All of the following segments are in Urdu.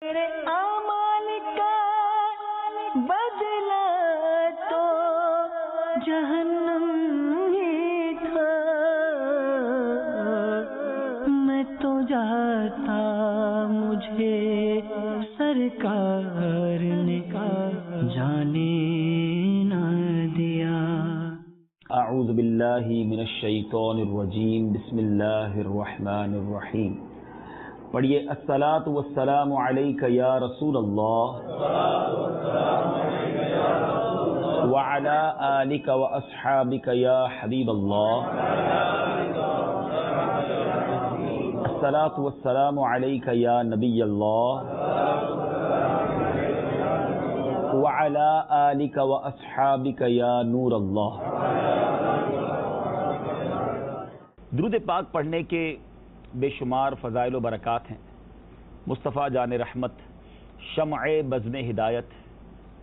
میرے اعمال کا بدلہ تو جہنم ہی تھا، میں تو جاتا مجھے سرکار نے جانے نہ دیا۔ اعوذ باللہ من الشیطان الرجیم، بسم اللہ الرحمن الرحیم۔ پڑھیے الصلاۃ والسلام علیک یا رسول اللہ وعلی آلک واصحابک یا حبیب اللہ۔ الصلاۃ والسلام علیک یا نبی اللہ وعلی آلک واصحابک یا نور اللہ۔ درود پاک پڑھنے کے بے شمار فضائل و برکات ہیں۔ مصطفیٰ جان رحمت، شمع بزم ہدایت،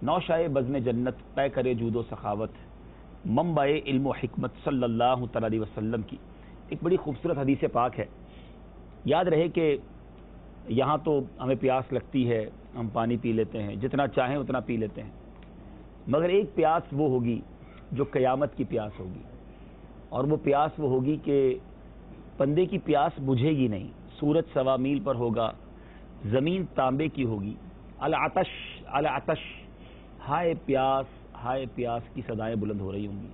نوشہ بزم جنت، پیکر جود و سخاوت، منبع علم و حکمت صلی اللہ تعالی علیہ وسلم کی ایک بڑی خوبصورت حدیث پاک ہے۔ یاد رہے کہ یہاں تو ہمیں پیاس لگتی ہے، ہم پانی پی لیتے ہیں، جتنا چاہیں اتنا پی لیتے ہیں، مگر ایک پیاس وہ ہوگی جو قیامت کی پیاس ہوگی، اور وہ پیاس وہ ہوگی کہ بندے کی پیاس بجھے گی نہیں۔ سورج 1.25 میل پر ہوگا، زمین تانبے کی ہوگی، العطش العطش، ہائے پیاس کی صدائیں بلند ہو رہی ہوں گی۔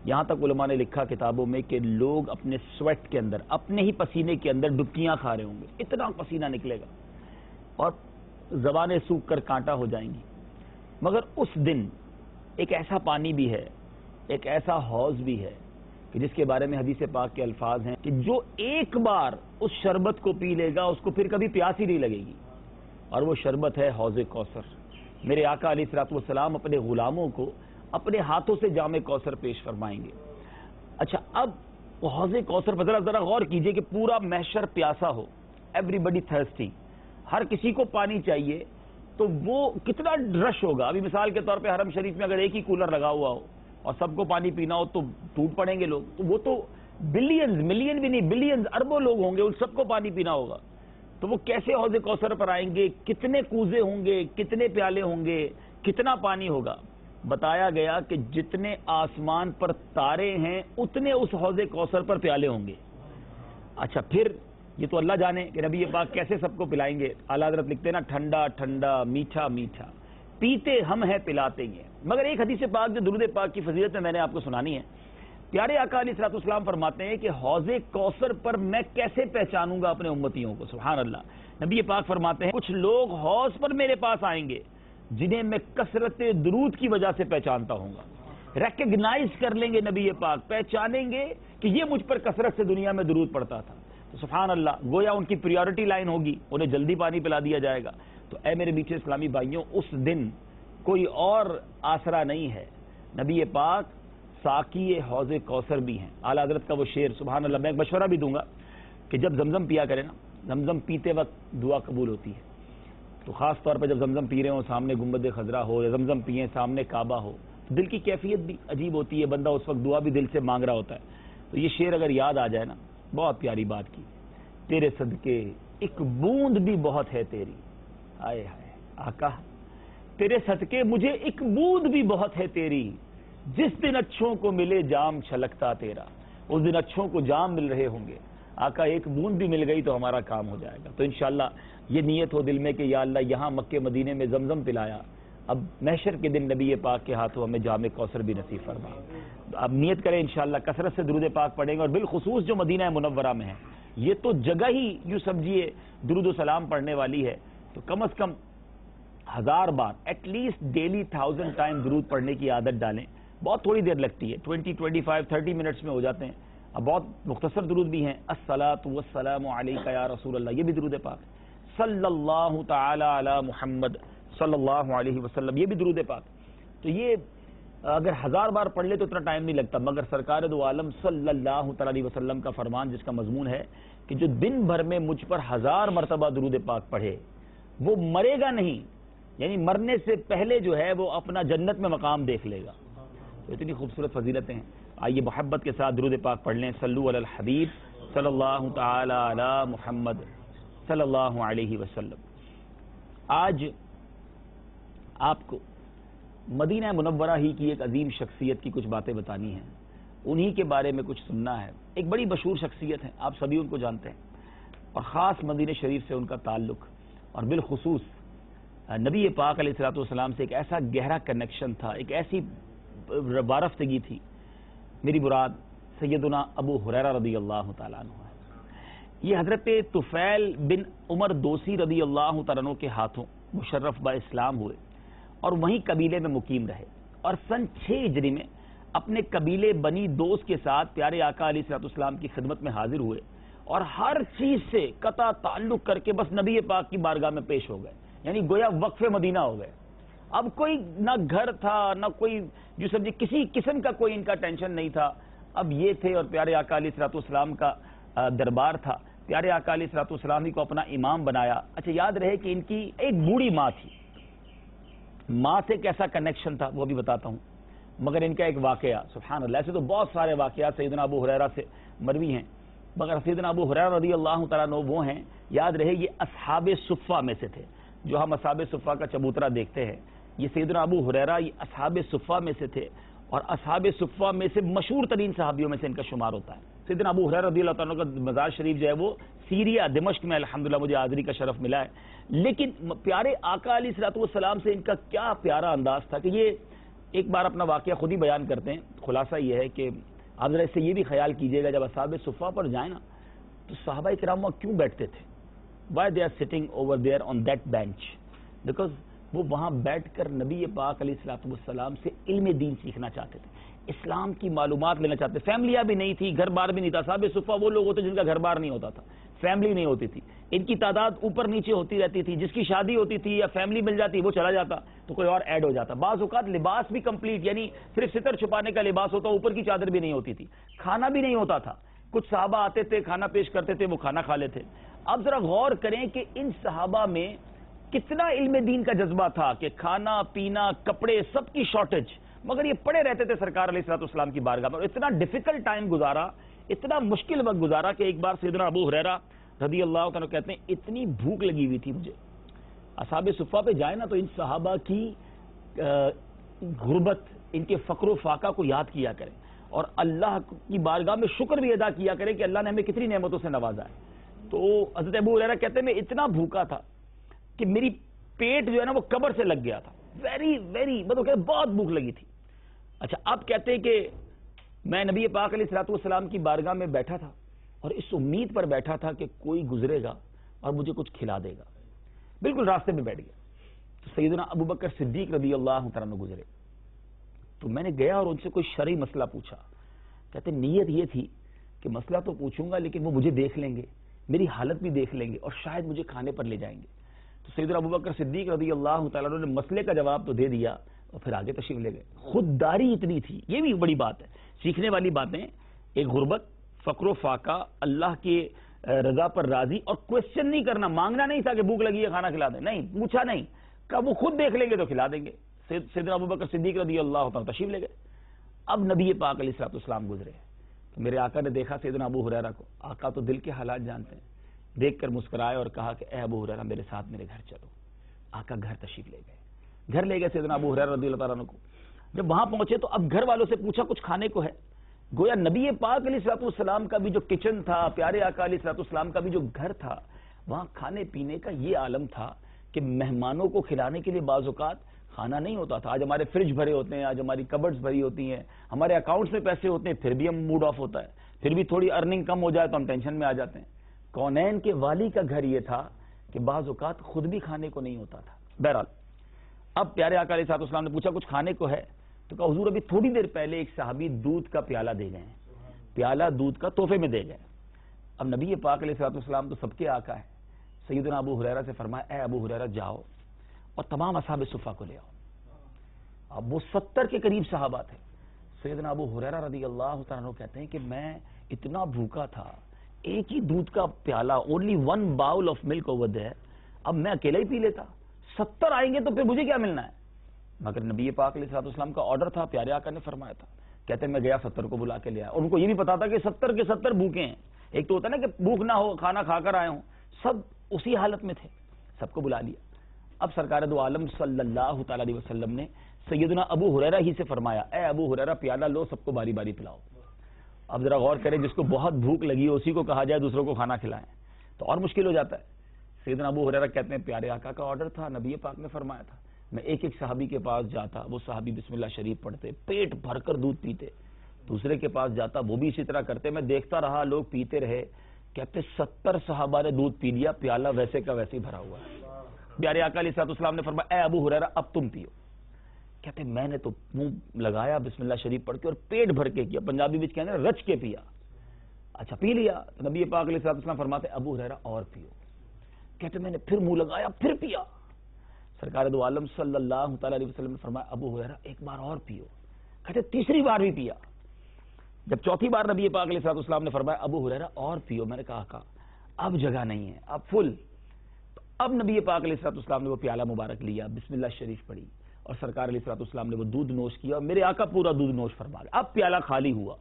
یہاں تک علماء نے لکھا کتابوں میں کہ لوگ اپنے سویٹ کے اندر، اپنے ہی پسینے کے اندر ڈبکیاں کھا رہے ہوں گے، اتنا پسینہ نکلے گا اور زبانیں سوکھ کر کانٹا ہو جائیں گی۔ مگر اس دن ایک ایسا پانی بھی ہے، ایک ایسا حوض بھی ہے کہ جس کے بارے میں حدیث پاک کے الفاظ ہیں کہ جو ایک بار اس شربت کو پی لے گا اس کو پھر کبھی پیاس ہی نہیں لگے گی، اور وہ شربت ہے حوض کوثر۔ میرے آقا علیہ الصلوۃ والسلام اپنے غلاموں کو اپنے ہاتھوں سے جام کوثر پیش فرمائیں گے۔ اچھا، اب وہ حوض کوثر پر ذرا غور کیجئے کہ پورا محشر پیاسا ہو، ایوری بڈی تھرسٹی، ہر کسی کو پانی چاہیے، تو وہ کتنا رش ہوگا۔ ابھی مثال کے طور پہ حرم شریف میں اگر ایک ہی کولر لگا ہوا ہو اور سب کو پانی پینا ہو تو ٹوٹ پڑیں گے لوگ، تو وہ تو بلینز، ملین بھی نہیں، بلینز، اربوں لوگ ہوں گے، ان سب کو پانی پینا ہوگا، تو وہ کیسے حوض کوثر پر آئیں گے؟ کتنے کوزے ہوں گے، کتنے پیالے ہوں گے، کتنا پانی ہوگا؟ بتایا گیا کہ جتنے آسمان پر تارے ہیں اتنے اس حوض کوثر پر پیالے ہوں گے۔ اچھا، پھر یہ تو اللہ جانے کہ نبی پاک کیسے سب کو پلائیں گے۔ اعلیٰ حضرت لکھتے ہیں نا، ٹھنڈا ٹھنڈا میٹھا میٹھا، پیتے ہم ہیں پلاتے گے۔ مگر ایک حدیث پاک جو درود پاک کی فضیلت میں نے آپ کو سنانی ہے، پیارے آقا علیہ الصلوۃ والسلام فرماتے ہیں کہ حوض کوثر پر میں کیسے پہچانوں گا اپنے امتیوں کو؟ سبحان اللہ۔ نبی پاک فرماتے ہیں کچھ لوگ حوض پر میرے پاس آئیں گے جنہیں میں کثرت درود کی وجہ سے پہچانتا ہوں گا۔ ریکگنائز کر لیں گے نبی پاک، پہچانیں گے کہ یہ مجھ پر کثرت سے دنیا میں درود پڑتا تھا۔ تو سبحان اللہ، گویا ان کی پریورٹی لائن ہوگی، انہیں جلدی پانی پلا دیا جائے گا۔ تو اے میرے میٹھے اسلامی بھائیوں، اس دن کوئی اور آسرا نہیں ہے، نبی پاک ساقی حوض کوثر بھی ہیں۔ اعلیٰ حضرت کا وہ شعر، سبحان اللہ، میں ایک مشورہ بھی دوں گا کہ جب زمزم پیا کریں نا، زمزم پیتے وقت دعا قبول ہوتی ہے، تو خاص طور پہ جب زمزم پی رہے ہوں، سامنے گنبد خضرا ہو، یا زمزم پئیں سامنے کعبہ ہو، تو دل کی کیفیت بھی عجیب ہوتی ہے، بندہ اس وقت دعا بھی دل سے مانگ رہا ہوتا ہے۔ تو یہ شعر اگر یاد آ جائے نا، بہت پیاری بات کی، تیرے صدقے ایک بوند بھی بہت ہے تیری، آئے ہائے آقا تیرے صدقے مجھے ایک بوند بھی بہت ہے تیری، جس دن اچھوں کو ملے جام چھلکتا تیرا، اس دن اچھوں کو جام مل رہے ہوں گے، آقا ایک بوند بھی مل گئی تو ہمارا کام ہو جائے گا۔ تو انشاءاللہ یہ نیت ہو دل میں کہ یا اللہ یہاں مکے مدینے میں زمزم پلایا، اب محشر کے دن نبی پاک کے ہاتھوں ہمیں جام کوثر بھی نصیب فرما۔ اب نیت کریں انشاءاللہ کثرت سے درود پاک پڑھیں گے، اور بالخصوص جو مدینہ منورہ میں ہے، یہ تو جگہ ہی یوں سمجھیے درود و سلام پڑھنے والی ہے، تو کم از کم 1000 بار ایٹ لیسٹ ڈیلی 1000 ٹائم درود پڑھنے کی عادت ڈالیں۔ بہت تھوڑی دیر لگتی ہے، 20 25 30 منٹس میں ہو جاتے ہیں۔ اب بہت مختصر درود بھی ہیں، الصلاۃ والسلام علیک یا رسول اللہ، یہ بھی درود پاک، صلی اللہ تعالی علی محمد صلی اللہ علیہ وسلم، یہ بھی درود پاک۔ تو یہ اگر 1000 بار پڑھ لے تو اتنا ٹائم نہیں لگتا، مگر سرکار دو عالم صلی اللہ تعالی علیہ وسلم کا فرمان جس کا مضمون ہے کہ جو دن بھر میں مجھ پر 1000 مرتبہ درود پاک پڑھے وہ مرے گا نہیں، یعنی مرنے سے پہلے جو ہے وہ اپنا جنت میں مقام دیکھ لے گا۔ تو اتنی خوبصورت فضیلتیں ہیں، آئیے محبت کے ساتھ درود پاک پڑھ لیں، صلو علی الحبیب صلی اللہ تعالی علی محمد صلی اللہ علیہ وسلم۔ آج آپ کو مدینہ منورہ ہی کی ایک عظیم شخصیت کی کچھ باتیں بتانی ہیں، انہی کے بارے میں کچھ سننا ہے۔ ایک بڑی مشہور شخصیت ہے، آپ سبھی ان کو جانتے ہیں، اور خاص مدینہ شریف سے ان کا تعلق، اور بالخصوص نبی پاک علیہ الصلوۃ والسلام سے ایک ایسا گہرا کنیکشن تھا، ایک ایسی وارفتگی تھی۔ میری مراد سیدنا ابو ہریرہ رضی اللہ تعالیٰ عنہ ہے۔ یہ حضرت طفیل بن عمر دوسی رضی اللہ تعالیٰ عنہ کے ہاتھوں مشرف با اسلام ہوئے اور وہیں قبیلے میں مقیم رہے، اور سن 6 ہجری میں اپنے قبیلے بنی دوس کے ساتھ پیارے آقا علیہ الصلوۃ والسلام کی خدمت میں حاضر ہوئے، اور ہر چیز سے قطع تعلق کر کے بس نبی پاک کی بارگاہ میں پیش ہو گئے، یعنی گویا وقف مدینہ ہو گئے۔ اب کوئی نہ گھر تھا، نہ کوئی جو سمجھے کسی قسم کا کوئی ان کا ٹینشن نہیں تھا، اب یہ تھے اور پیارے آقا علیہ الصلوۃ والسلام کا دربار تھا، پیارے آقا علیہ الصلوۃ والسلام ہی کو اپنا امام بنایا۔ اچھا، یاد رہے کہ ان کی ایک بوڑھی ماں تھی، ماں سے کیسا کنیکشن تھا وہ بھی بتاتا ہوں، مگر ان کا ایک واقعہ سبحان اللہ، ایسے تو بہت سارے واقعات سیدنا ابو ہریرہ سے مروی ہیں، مگر سیدنا ابو ہریرہ رضی اللہ تعالیٰ عنہ وہ ہیں، یاد رہے یہ اصحاب صفہ میں سے تھے، جو ہم اصحاب صفہ کا چبوترا دیکھتے ہیں، یہ سیدنا ابو ہریرہ یہ اصحاب صفہ میں سے تھے، اور اصحاب صفہ میں سے مشہور ترین صحابیوں میں سے ان کا شمار ہوتا ہے۔ سیدنا ابو ہریرہ رضی اللہ تعالیٰ عنہ کا مزار شریف جو ہے وہ سیریا دمشق میں الحمدللہ مجھے حاضری کا شرف ملا ہے، لیکن پیارے آقا علیہ الصلوۃ والسلام سے ان کا کیا پیارا انداز تھا کہ یہ ایک بار اپنا واقعہ خود ہی بیان کرتے ہیں۔ خلاصہ یہ ہے کہ آپ ذرا اس سے یہ بھی خیال کیجئے گا، جب اصحاب صفہ پر جائیں نا تو صحابہ کرام وہاں کیوں بیٹھتے تھے؟ Why they are sitting over there on that bench? Because وہ وہاں بیٹھ کر نبی پاک علیہ الصلوۃ والسلام سے علم دین سیکھنا چاہتے تھے، اسلام کی معلومات لینا چاہتے تھے۔ فیملیاں بھی نہیں تھی، گھر بار بھی نہیں تھا، اصحاب صفہ وہ لوگ ہوتے جن کا گھر بار نہیں ہوتا تھا، فیملی نہیں ہوتی تھی، ان کی تعداد اوپر نیچے ہوتی رہتی تھی، جس کی شادی ہوتی تھی یا فیملی مل جاتی وہ چلا جاتا تو کوئی اور ایڈ ہو جاتا۔ بعض اوقات لباس بھی کمپلیٹ، یعنی صرف ستر چھپانے کا لباس ہوتا، اوپر کی چادر بھی نہیں ہوتی تھی، کھانا بھی نہیں ہوتا تھا، کچھ صحابہ آتے تھے کھانا پیش کرتے تھے، وہ کھانا کھا لیتے۔ اب ذرا غور کریں کہ ان صحابہ میں کتنا علم دین کا جذبہ تھا کہ کھانا پینا کپڑے سب کی شارٹیج، مگر یہ پڑے رہتے تھے سرکار علیہ الصلوۃ والسلام کی بارگاہ میں، اور اتنا ڈیفیکلٹ ٹائم گزارا، اتنا مشکل وقت گزارا کہ ایک بار سیدنا ابو ہریرہ رضی اللہ تعالیٰ کہتے ہیں اتنی بھوک لگی ہوئی تھی مجھے، اصحاب صفہ پہ جائے نا تو ان صحابہ کی غربت، ان کے فقر و فاقہ کو یاد کیا کریں، اور اللہ کی بارگاہ میں شکر بھی ادا کیا کریں کہ اللہ نے ہمیں کتنی نعمتوں سے نوازا ہے۔ تو حضرت ابو ہریرہ کہتے ہیں میں اتنا بھوکا تھا کہ میری پیٹ جو ہے نا وہ قبر سے لگ گیا تھا، مطلب کہ بہت بھوک لگی تھی۔ اچھا، اب کہتے ہیں کہ میں نبی پاک علیہ الصلوۃ والسلام کی بارگاہ میں بیٹھا تھا اور اس امید پر بیٹھا تھا کہ کوئی گزرے گا اور مجھے کچھ کھلا دے گا، بالکل راستے میں بیٹھ گیا تو سیدنا ابو بکر صدیق رضی اللہ تعالیٰ عنہ گزرے، تو میں نے گیا اور ان سے کوئی شرعی مسئلہ پوچھا۔ کہتے نیت یہ تھی کہ مسئلہ تو پوچھوں گا لیکن وہ مجھے دیکھ لیں گے، میری حالت بھی دیکھ لیں گے اور شاید مجھے کھانے پر لے جائیں گے۔ تو سیدنا ابو بکر صدیق رضی اللہ تعالیٰ عنہ نے مسئلے کا جواب تو دے دیا اور پھر آگے تشریف لے گئے۔ خودداری اتنی تھی، یہ بھی بڑی بات ہے، سیکھنے والی باتیں، ایک غربت، فقر و فاقہ، اللہ کی رضا پر راضی، اور کوشچن نہیں کرنا، مانگنا نہیں تھا کہ بھوک لگی ہے کھانا کھلا دیں، نہیں پوچھا نہیں، کہ وہ خود دیکھ لیں گے تو کھلا دیں گے۔ سیدنا ابو بکر صدیق رضی اللہ تعالیٰ تشریف لے گئے۔ اب نبی پاک علیہ الصلوۃ والسلام گزرے تو میرے آقا نے دیکھا سیدنا ابو ہریرہ کو، آقا تو دل کے حالات جانتے ہیں، دیکھ کر مسکرائے اور کہا کہ اے ابو ہریرہ میرے ساتھ میرے گھر چلو۔ آقا گھر تشریف لے گئے، گھر لے گئے سیدنا ابو ہریرہ رضی اللہ تعالیٰ عنہ کو۔ جب وہاں پہنچے تو اب گھر والوں سے پوچھا کچھ کھانے کو ہے؟ گویا نبی پاک علیہ الصلوۃ والسلام کا بھی جو کچن تھا، پیارے آقا علیہ الصلوۃ والسلام کا بھی جو گھر تھا، وہاں کھانے پینے کا یہ عالم تھا کہ مہمانوں کو کھلانے کے لیے بعض اوقات کھانا نہیں ہوتا تھا۔ آج ہمارے فریج بھرے ہوتے ہیں، آج ہماری کبرڈز بھری ہوتی ہیں، ہمارے اکاؤنٹس میں پیسے ہوتے ہیں، پھر بھی ہم موڈ آف ہوتا ہے، پھر بھی تھوڑی ارننگ کم ہو جائے تو ہم ٹینشن میں آ جاتے ہیں۔ کونین کے والی کا گھر یہ تھا کہ بعض اوقات خود بھی کھانے کو نہیں ہوتا تھا۔ بہرحال اب پیارے آقا علیہ الصلوۃ والسلام نے پوچھا کچھ کھانے کو ہے؟ تو کہا حضور ابھی تھوڑی دیر پہلے ایک صحابی دودھ کا پیالہ دے گئے ہیں، پیالہ دودھ کا تحفے میں دے گئے۔ اب نبی پاک علیہ الصلوۃ والسلام تو سب کے آقا ہے، سیدنا ابو ہریرہ سے فرمایا اے ابو ہریرہ جاؤ اور تمام اصحاب صفہ کو لے آؤ۔ اب وہ 70 کے قریب صحابہ تھے۔ سیدنا ابو ہریرہ رضی اللہ تعالیٰ عنہ کہتے ہیں کہ میں اتنا بھوکا تھا، ایک ہی دودھ کا پیالہ، only 1 bowl of milk over there, اب میں اکیلا ہی پی لیتا، 70 آئیں گے تو پھر مجھے کیا ملنا ہے؟ مگر نبی پاک علیہ الصلوۃ والسلام کا آرڈر تھا، پیارے آقا نے فرمایا تھا۔ کہتے ہیں میں گیا 70 کو بلا کے لے آیا، اور ان کو یہ بھی پتا تھا کہ 70 کے 70 بھوکے ہیں، ایک تو ہوتا ہے نا کہ بھوک نہ ہو کھانا کھا کر آئے ہوں، سب اسی حالت میں تھے، سب کو بلا لیا۔ اب سرکار دو عالم صلی اللہ تعالی علیہ وسلم نے سیدنا ابو ہریرہ ہی سے فرمایا، اے ابو ہریرہ پیالہ لو، سب کو باری باری پلاؤ۔ اب ذرا غور کریں، جس کو بہت بھوک لگی ہو اسی کو کہا جائے دوسروں کو کھانا کھلائیں تو اور مشکل ہو جاتا ہے۔ سیدنا ابو ہریرہ کہتے ہیں پیارے آقا کا آرڈر تھا، نبی پاک نے فرمایا تھا، میں ایک ایک صحابی کے پاس جاتا، وہ صحابی بسم اللہ شریف پڑھتے، پیٹ بھر کر دودھ پیتے، دوسرے کے پاس جاتا وہ بھی اسی طرح کرتے، میں دیکھتا رہا، لوگ پیتے رہے، کہتے 70 صحابہ نے دودھ پی لیا، پیالہ ویسے کا ویسے ہی بھرا ہوا ہے۔ پیارے آقا علیہ السلام نے فرمایا، اے ابو ہریرہ اب تم پیو۔ کہتے میں نے تو منہ لگایا بسم اللہ شریف پڑھ کے اور پیٹ بھر کے کیا، پنجابی میں کہتے ہیں رچ کے پیا۔ اچھا پی لیا، نبی پاک علیہ السلام فرماتے ابو ہریرہ اور پیو۔ کہتے میں نے پھر منہ لگایا، پھر پیا۔ سرکار دو عالم صلی اللہ تعالی علیہ وسلم نے فرمایا ابو ہریرہ ایک بار اور پیو۔ کہتے تیسری بار بھی پیا۔ جب چوتھی بار نبی پاک علیہ السلام نے فرمایا ابو ہریرہ اور پیو، میں نے کہا اب جگہ نہیں ہے، اب فل۔ اب نبی پاک علیہ السلام نے وہ پیالہ مبارک لیا، بسم اللہ شریف پڑھی اور سرکار علیہ السلام نے وہ دودھ نوش کیا اور میرے آقا پورا دودھ نوش فرما گئے۔ اب پیالہ خالی ہوا،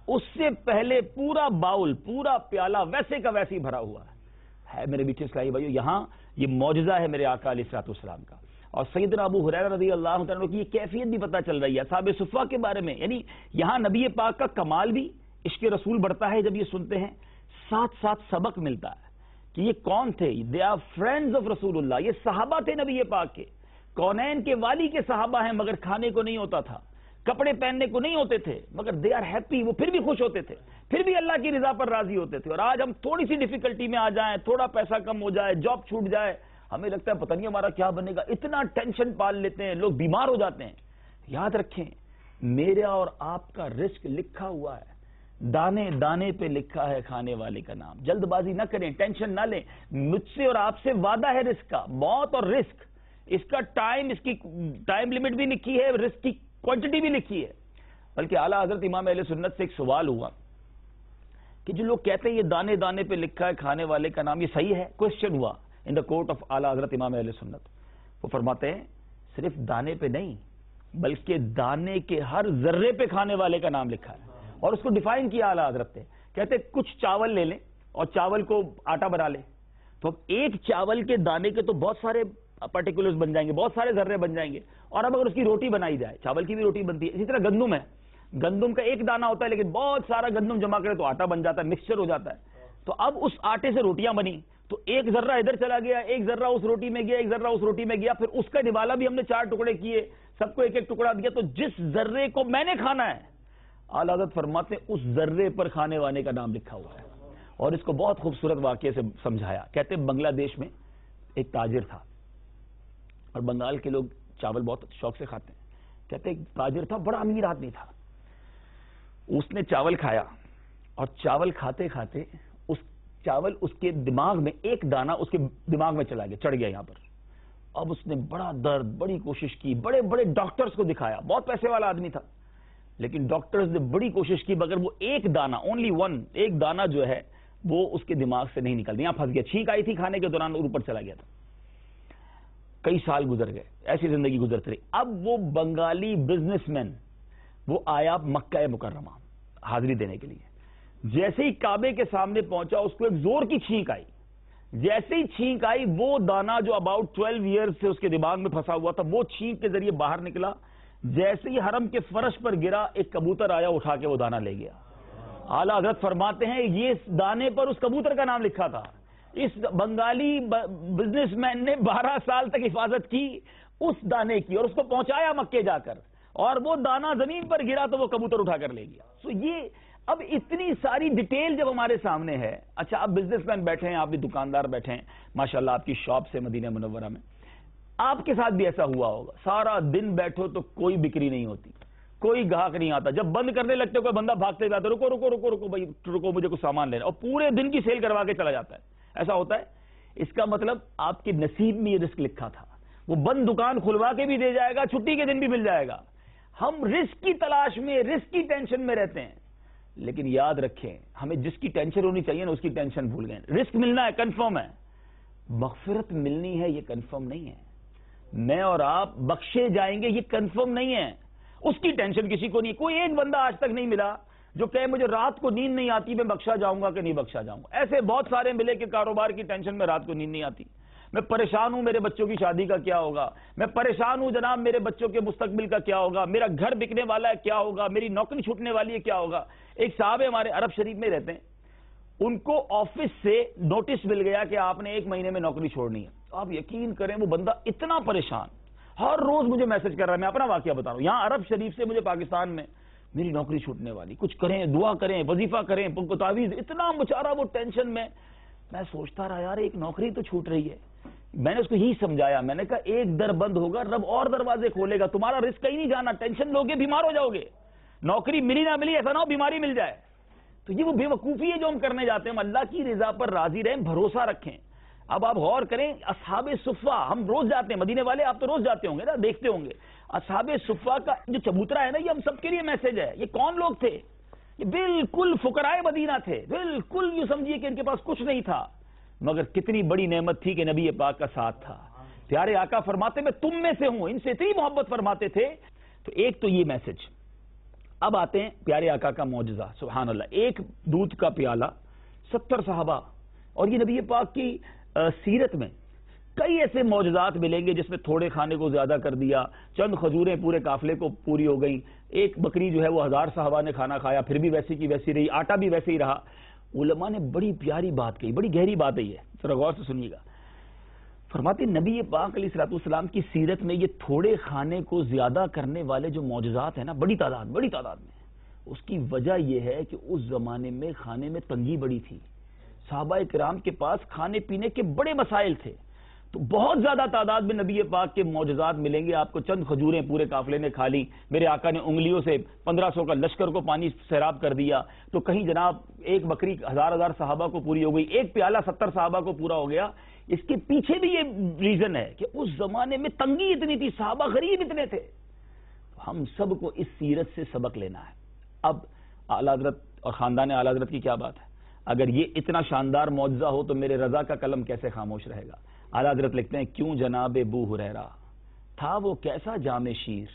اس سے پہلے پورا باؤل، پورا پیالہ ویسے کا ویسے ہی بھرا ہوا ہے۔ میرے میٹھے اسلامی بھائیو، یہاں یہ معجزہ ہے میرے آقا علیہ السلام کا۔ اور سیدنا ابو ہریرہ رضی اللہ عنہ کی یہ کیفیت بھی پتہ چل رہی ہے اصحاب صفہ کے بارے میں، یعنی یہاں نبی پاک کا کمال بھی، عشق رسول بڑھتا ہے جب یہ سنتے ہیں، ساتھ ساتھ سبق ملتا ہے کہ یہ کون تھے، دے آر فرینڈز آف رسول اللہ، یہ صحابہ تھے نبی پاک کے، کونین کے والی کے صحابہ ہیں، مگر کھانے کو نہیں ہوتا تھا، کپڑے پہننے کو نہیں ہوتے تھے، مگر دے آر ہیپی، وہ پھر بھی خوش ہوتے تھے، پھر بھی اللہ کی رضا پر راضی ہوتے تھے۔ اور آج ہم تھوڑی سی ڈیفیکلٹی میں آ جائیں، تھوڑا پیسہ کم ہو جائے، جاب چھوٹ جائے، ہمیں لگتا ہے پتہ نہیں ہمارا کیا بنے گا، اتنا ٹینشن پال لیتے ہیں، لوگ بیمار ہو جاتے ہیں۔ یاد رکھیں میرا اور آپ کا رزق لکھا ہوا ہے، دانے دانے پہ لکھا ہے کھانے والے کا نام۔ جلد بازی نہ کریں، ٹینشن نہ لیں، مجھ سے اور آپ سے وعدہ ہے رزق کا، موت اور رزق، اس کا ٹائم، اس کی ٹائم لمٹ بھی لکھی ہے، رزق کی کوانٹٹی بھی لکھی ہے۔ بلکہ اعلیٰ حضرت امام اہل سنت سے ایک سوال ہوا کہ جو لوگ کہتے ہیں یہ دانے دانے پہ لکھا ہے کھانے والے کا نام، یہ صحیح ہے؟ کوشچن ہوا ان دا کورٹ آف اعلیٰ حضرت امام اہل سنت۔ وہ فرماتے ہیں صرف دانے پہ نہیں بلکہ دانے کے ہر ذرے پہ کھانے والے کا نام لکھا ہے، اور اس کو ڈیفائن کیا اعلیٰ حضرت نے۔ کہتے کچھ چاول لے لیں اور چاول کو آٹا بنا لیں، تو اب ایک چاول کے دانے کے تو بہت سارے پرٹیکولرز بن جائیں گے، بہت سارے ذرے بن جائیں گے، اور اب اگر اس کی روٹی بنائی جائے، چاول کی بھی روٹی بنتی ہے، اسی طرح گندم ہے، گندم کا ایک دانہ ہوتا ہے لیکن بہت سارا گندم جمع کرے تو آٹا بن جاتا ہے، مکسچر ہو جاتا ہے۔ تو اب اس آٹے سے روٹیاں بنی تو ایک ذرہ ادھر چلا گیا، ایک ذرہ اس روٹی میں گیا، ایک ذرہ اس روٹی میں گیا، پھر اس کا نوالا بھی ہم نے 4 ٹکڑے کیے، سب کو ایک ایک ٹکڑا دیا، تو جس ذرے کو میں نے کھانا ہے اعلیٰ حضرت فرماتے ہیں اس ذرے پر کھانے والے کا نام لکھا ہوا ہے۔ اور اس کو بہت خوبصورت واقعے سے سمجھایا۔ کہتے ہیں بنگلہ دیش میں ایک تاجر تھا، اور بنگال کے لوگ چاول بہت شوق سے کھاتے ہیں۔ کہتے ایک تاجر تھا، بڑا امیر آدمی تھا، اس نے چاول کھایا اور چاول کھاتے کھاتے اس کے دماغ میں ایک دانہ اس کے دماغ میں چلا گیا، چڑھ گیا یہاں پر۔ اب اس نے بڑا درد، بڑی کوشش کی، بڑے بڑے ڈاکٹرز کو دکھایا، بہت پیسے والا آدمی تھا، لیکن ڈاکٹرز نے بڑی کوشش کی مگر وہ ایک دانہ، اونلی ون، ایک دانہ جو ہے وہ اس کے دماغ سے نہیں نکل، یہاں پھنس گیا، چھینک آئی تھی کھانے کے دوران اور اوپر چلا گیا تھا۔ کئی سال گزر گئے، ایسی زندگی گزرتی رہی۔ اب وہ بنگالی بزنس مین وہ آیا مکہ مکرمہ حاضری دینے کے لیے، جیسے ہی کعبے کے سامنے پہنچا اس کو ایک زور کی چھینک آئی، جیسے ہی چھینک آئی وہ دانہ جو اباؤٹ 12 ایئرز سے اس کے دماغ میں پھنسا ہوا تھا وہ چھینک کے ذریعے باہر نکلا، جیسے ہی حرم کے فرش پر گرا ایک کبوتر آیا اٹھا کے وہ دانہ لے گیا۔ اعلیٰ حضرت فرماتے ہیں یہ دانے پر اس کبوتر کا نام لکھا تھا۔ اس بنگالی بزنس مین نے 12 سال تک حفاظت کی اس دانے کی اور اس کو پہنچایا مکے جا کر، اور وہ دانہ زمین پر گرا تو وہ کبوتر اٹھا کر لے گیا۔ سو یہ اب اتنی ساری ڈیٹیل جب ہمارے سامنے ہے، اچھا آپ بزنس مین بیٹھے ہیں، آپ بھی دکاندار بیٹھے ہیں ماشاءاللہ آپ کی شاپ سے مدینہ منورہ میں، آپ کے ساتھ بھی ایسا ہوا ہوگا، سارا دن بیٹھو تو کوئی بکری نہیں ہوتی، کوئی گاہک نہیں آتا، جب بند کرنے لگتے کوئی بندہ بھاگتے جاتا ہے، رکو رکو رکو رکو بھائی رکو مجھے کچھ سامان لینا، اور پورے دن کی سیل کروا کے چلا جاتا ہے۔ ایسا ہوتا ہے، اس کا مطلب آپ کے نصیب میں یہ رزق لکھا تھا، وہ بند دکان کھلوا کے بھی دے جائے گا، چھٹی کے دن بھی مل جائے گا۔ ہم رزق کی تلاش میں، رزق کی ٹینشن میں رہتے ہیں، لیکن یاد رکھیں ہمیں جس کی ٹینشن ہونی چاہیے نا اس کی ٹینشن بھول گئے۔ رزق ملنا ہے کنفرم ہے، مغفرت ملنی ہے یہ کنفرم نہیں ہے، میں اور آپ بخشے جائیں گے یہ کنفرم نہیں ہے، اس کی ٹینشن کسی کو نہیں۔ کوئی ایک بندہ آج تک نہیں ملا جو کہے مجھے رات کو نیند نہیں آتی، میں بخشا جاؤں گا کہ نہیں بخشا جاؤں گا۔ ایسے بہت سارے ملے کہ کاروبار کی ٹینشن میں رات کو نیند نہیں آتی، میں پریشان ہوں میرے بچوں کی شادی کا کیا ہوگا، میں پریشان ہوں جناب میرے بچوں کے مستقبل کا کیا ہوگا، میرا گھر بکنے والا ہے کیا ہوگا، میری نوکری چھوٹنے والی ہے کیا ہوگا۔ ایک صاحب ہمارے عرب شریف میں رہتے ہیں، ان کو آفس سے نوٹس مل گیا کہ آپ نے 1 مہینے میں نوکری چھوڑنی ہے۔ آپ یقین کریں وہ بندہ اتنا پریشان، ہر روز مجھے میسج کر رہا ہے، میں اپنا واقعہ بتا رہا ہوں، یہاں عرب شریف سے مجھے پاکستان میں میری نوکری چھوٹنے والی، کچھ کریں، دعا کریں، وظیفہ کریں، تعویذ، اتنا بیچارہ وہ ٹینشن میں۔ میں سوچتا رہا یار ایک نوکری تو چھوٹ رہی ہے۔ میں نے اس کو یہی سمجھایا، میں نے کہا ایک در بند ہوگا رب اور دروازے کھولے گا، تمہارا رزق کہیں نہیں جانا، ٹینشن لوگے بیمار ہو جاؤ گے، نوکری ملی نہ ملی ایسا نہ ہو بیماری مل جائے۔ تو یہ وہ بے وقوفی ہے جو ہم کرنے جاتے ہیں، ہم اللہ کی رضا پر راضی رہیں، بھروسہ رکھیں۔ اب آپ غور کریں، اصحاب صفہ ہم روز جاتے ہیں، مدینے والے آپ تو روز جاتے ہوں گے نا، دیکھتے ہوں گے، اصحاب صفہ کا جو چبوترا ہے نا، یہ ہم سب کے لیے میسج ہے۔ یہ کون لوگ تھے؟ یہ بالکل فقراء مدینہ تھے، بالکل یوں سمجھیے کہ ان کے پاس کچھ نہیں تھا، مگر کتنی بڑی نعمت تھی کہ نبی پاک کا ساتھ تھا۔ پیارے آقا فرماتے میں تم میں سے ہوں، ان سے اتنی محبت فرماتے تھے۔ تو ایک تو یہ میسج۔ اب آتے ہیں پیارے آقا کا معجزہ، سبحان اللہ، ایک دودھ کا پیالہ، 70 صحابہ، اور یہ نبی پاک کی سیرت میں کئی ایسے معجزات ملیں گے جس میں تھوڑے کھانے کو زیادہ کر دیا، چند کھجوریں پورے قافلے کو پوری ہو گئیں، ایک بکری جو ہے وہ 1000 صحابہ نے کھانا کھایا، پھر بھی ویسی کی ویسی رہی، آٹا بھی ویسے ہی رہا۔ علماء نے بڑی پیاری بات کہی، بڑی گہری بات ہے یہ، ذرا غور سے سنیے گا۔ فرماتے نبی پاک علیہ الصلوۃ والسلام کی سیرت میں یہ تھوڑے کھانے کو زیادہ کرنے والے جو معجزات ہیں نا، بڑی تعداد میں، اس کی وجہ یہ ہے کہ اس زمانے میں کھانے میں تنگی بڑی تھی، صحابہ کرام کے پاس کھانے پینے کے بڑے مسائل تھے، تو بہت زیادہ تعداد میں نبی پاک کے معجزات ملیں گے آپ کو۔ چند کھجوریں پورے قافلے نے کھا لی، میرے آقا نے انگلیوں سے 1500 کا لشکر کو پانی سیراب کر دیا، تو کہیں جناب ایک بکری 1000 صحابہ کو پوری ہو گئی، ایک پیالہ 70 صحابہ کو پورا ہو گیا۔ اس کے پیچھے بھی یہ ریزن ہے کہ اس زمانے میں تنگی اتنی تھی، صحابہ غریب اتنے تھے۔ ہم سب کو اس سیرت سے سبق لینا ہے۔ اب اعلیٰ حضرت اور خاندان اعلیٰ حضرت کی کیا بات ہے، اگر یہ اتنا شاندار معجزہ ہو تو میرے رضا کا قلم کیسے خاموش رہے گا۔ اعلیٰ حضرت لکھتے ہیں کیوں جناب ابو ہریرہ تھا وہ کیسا جام شیر۔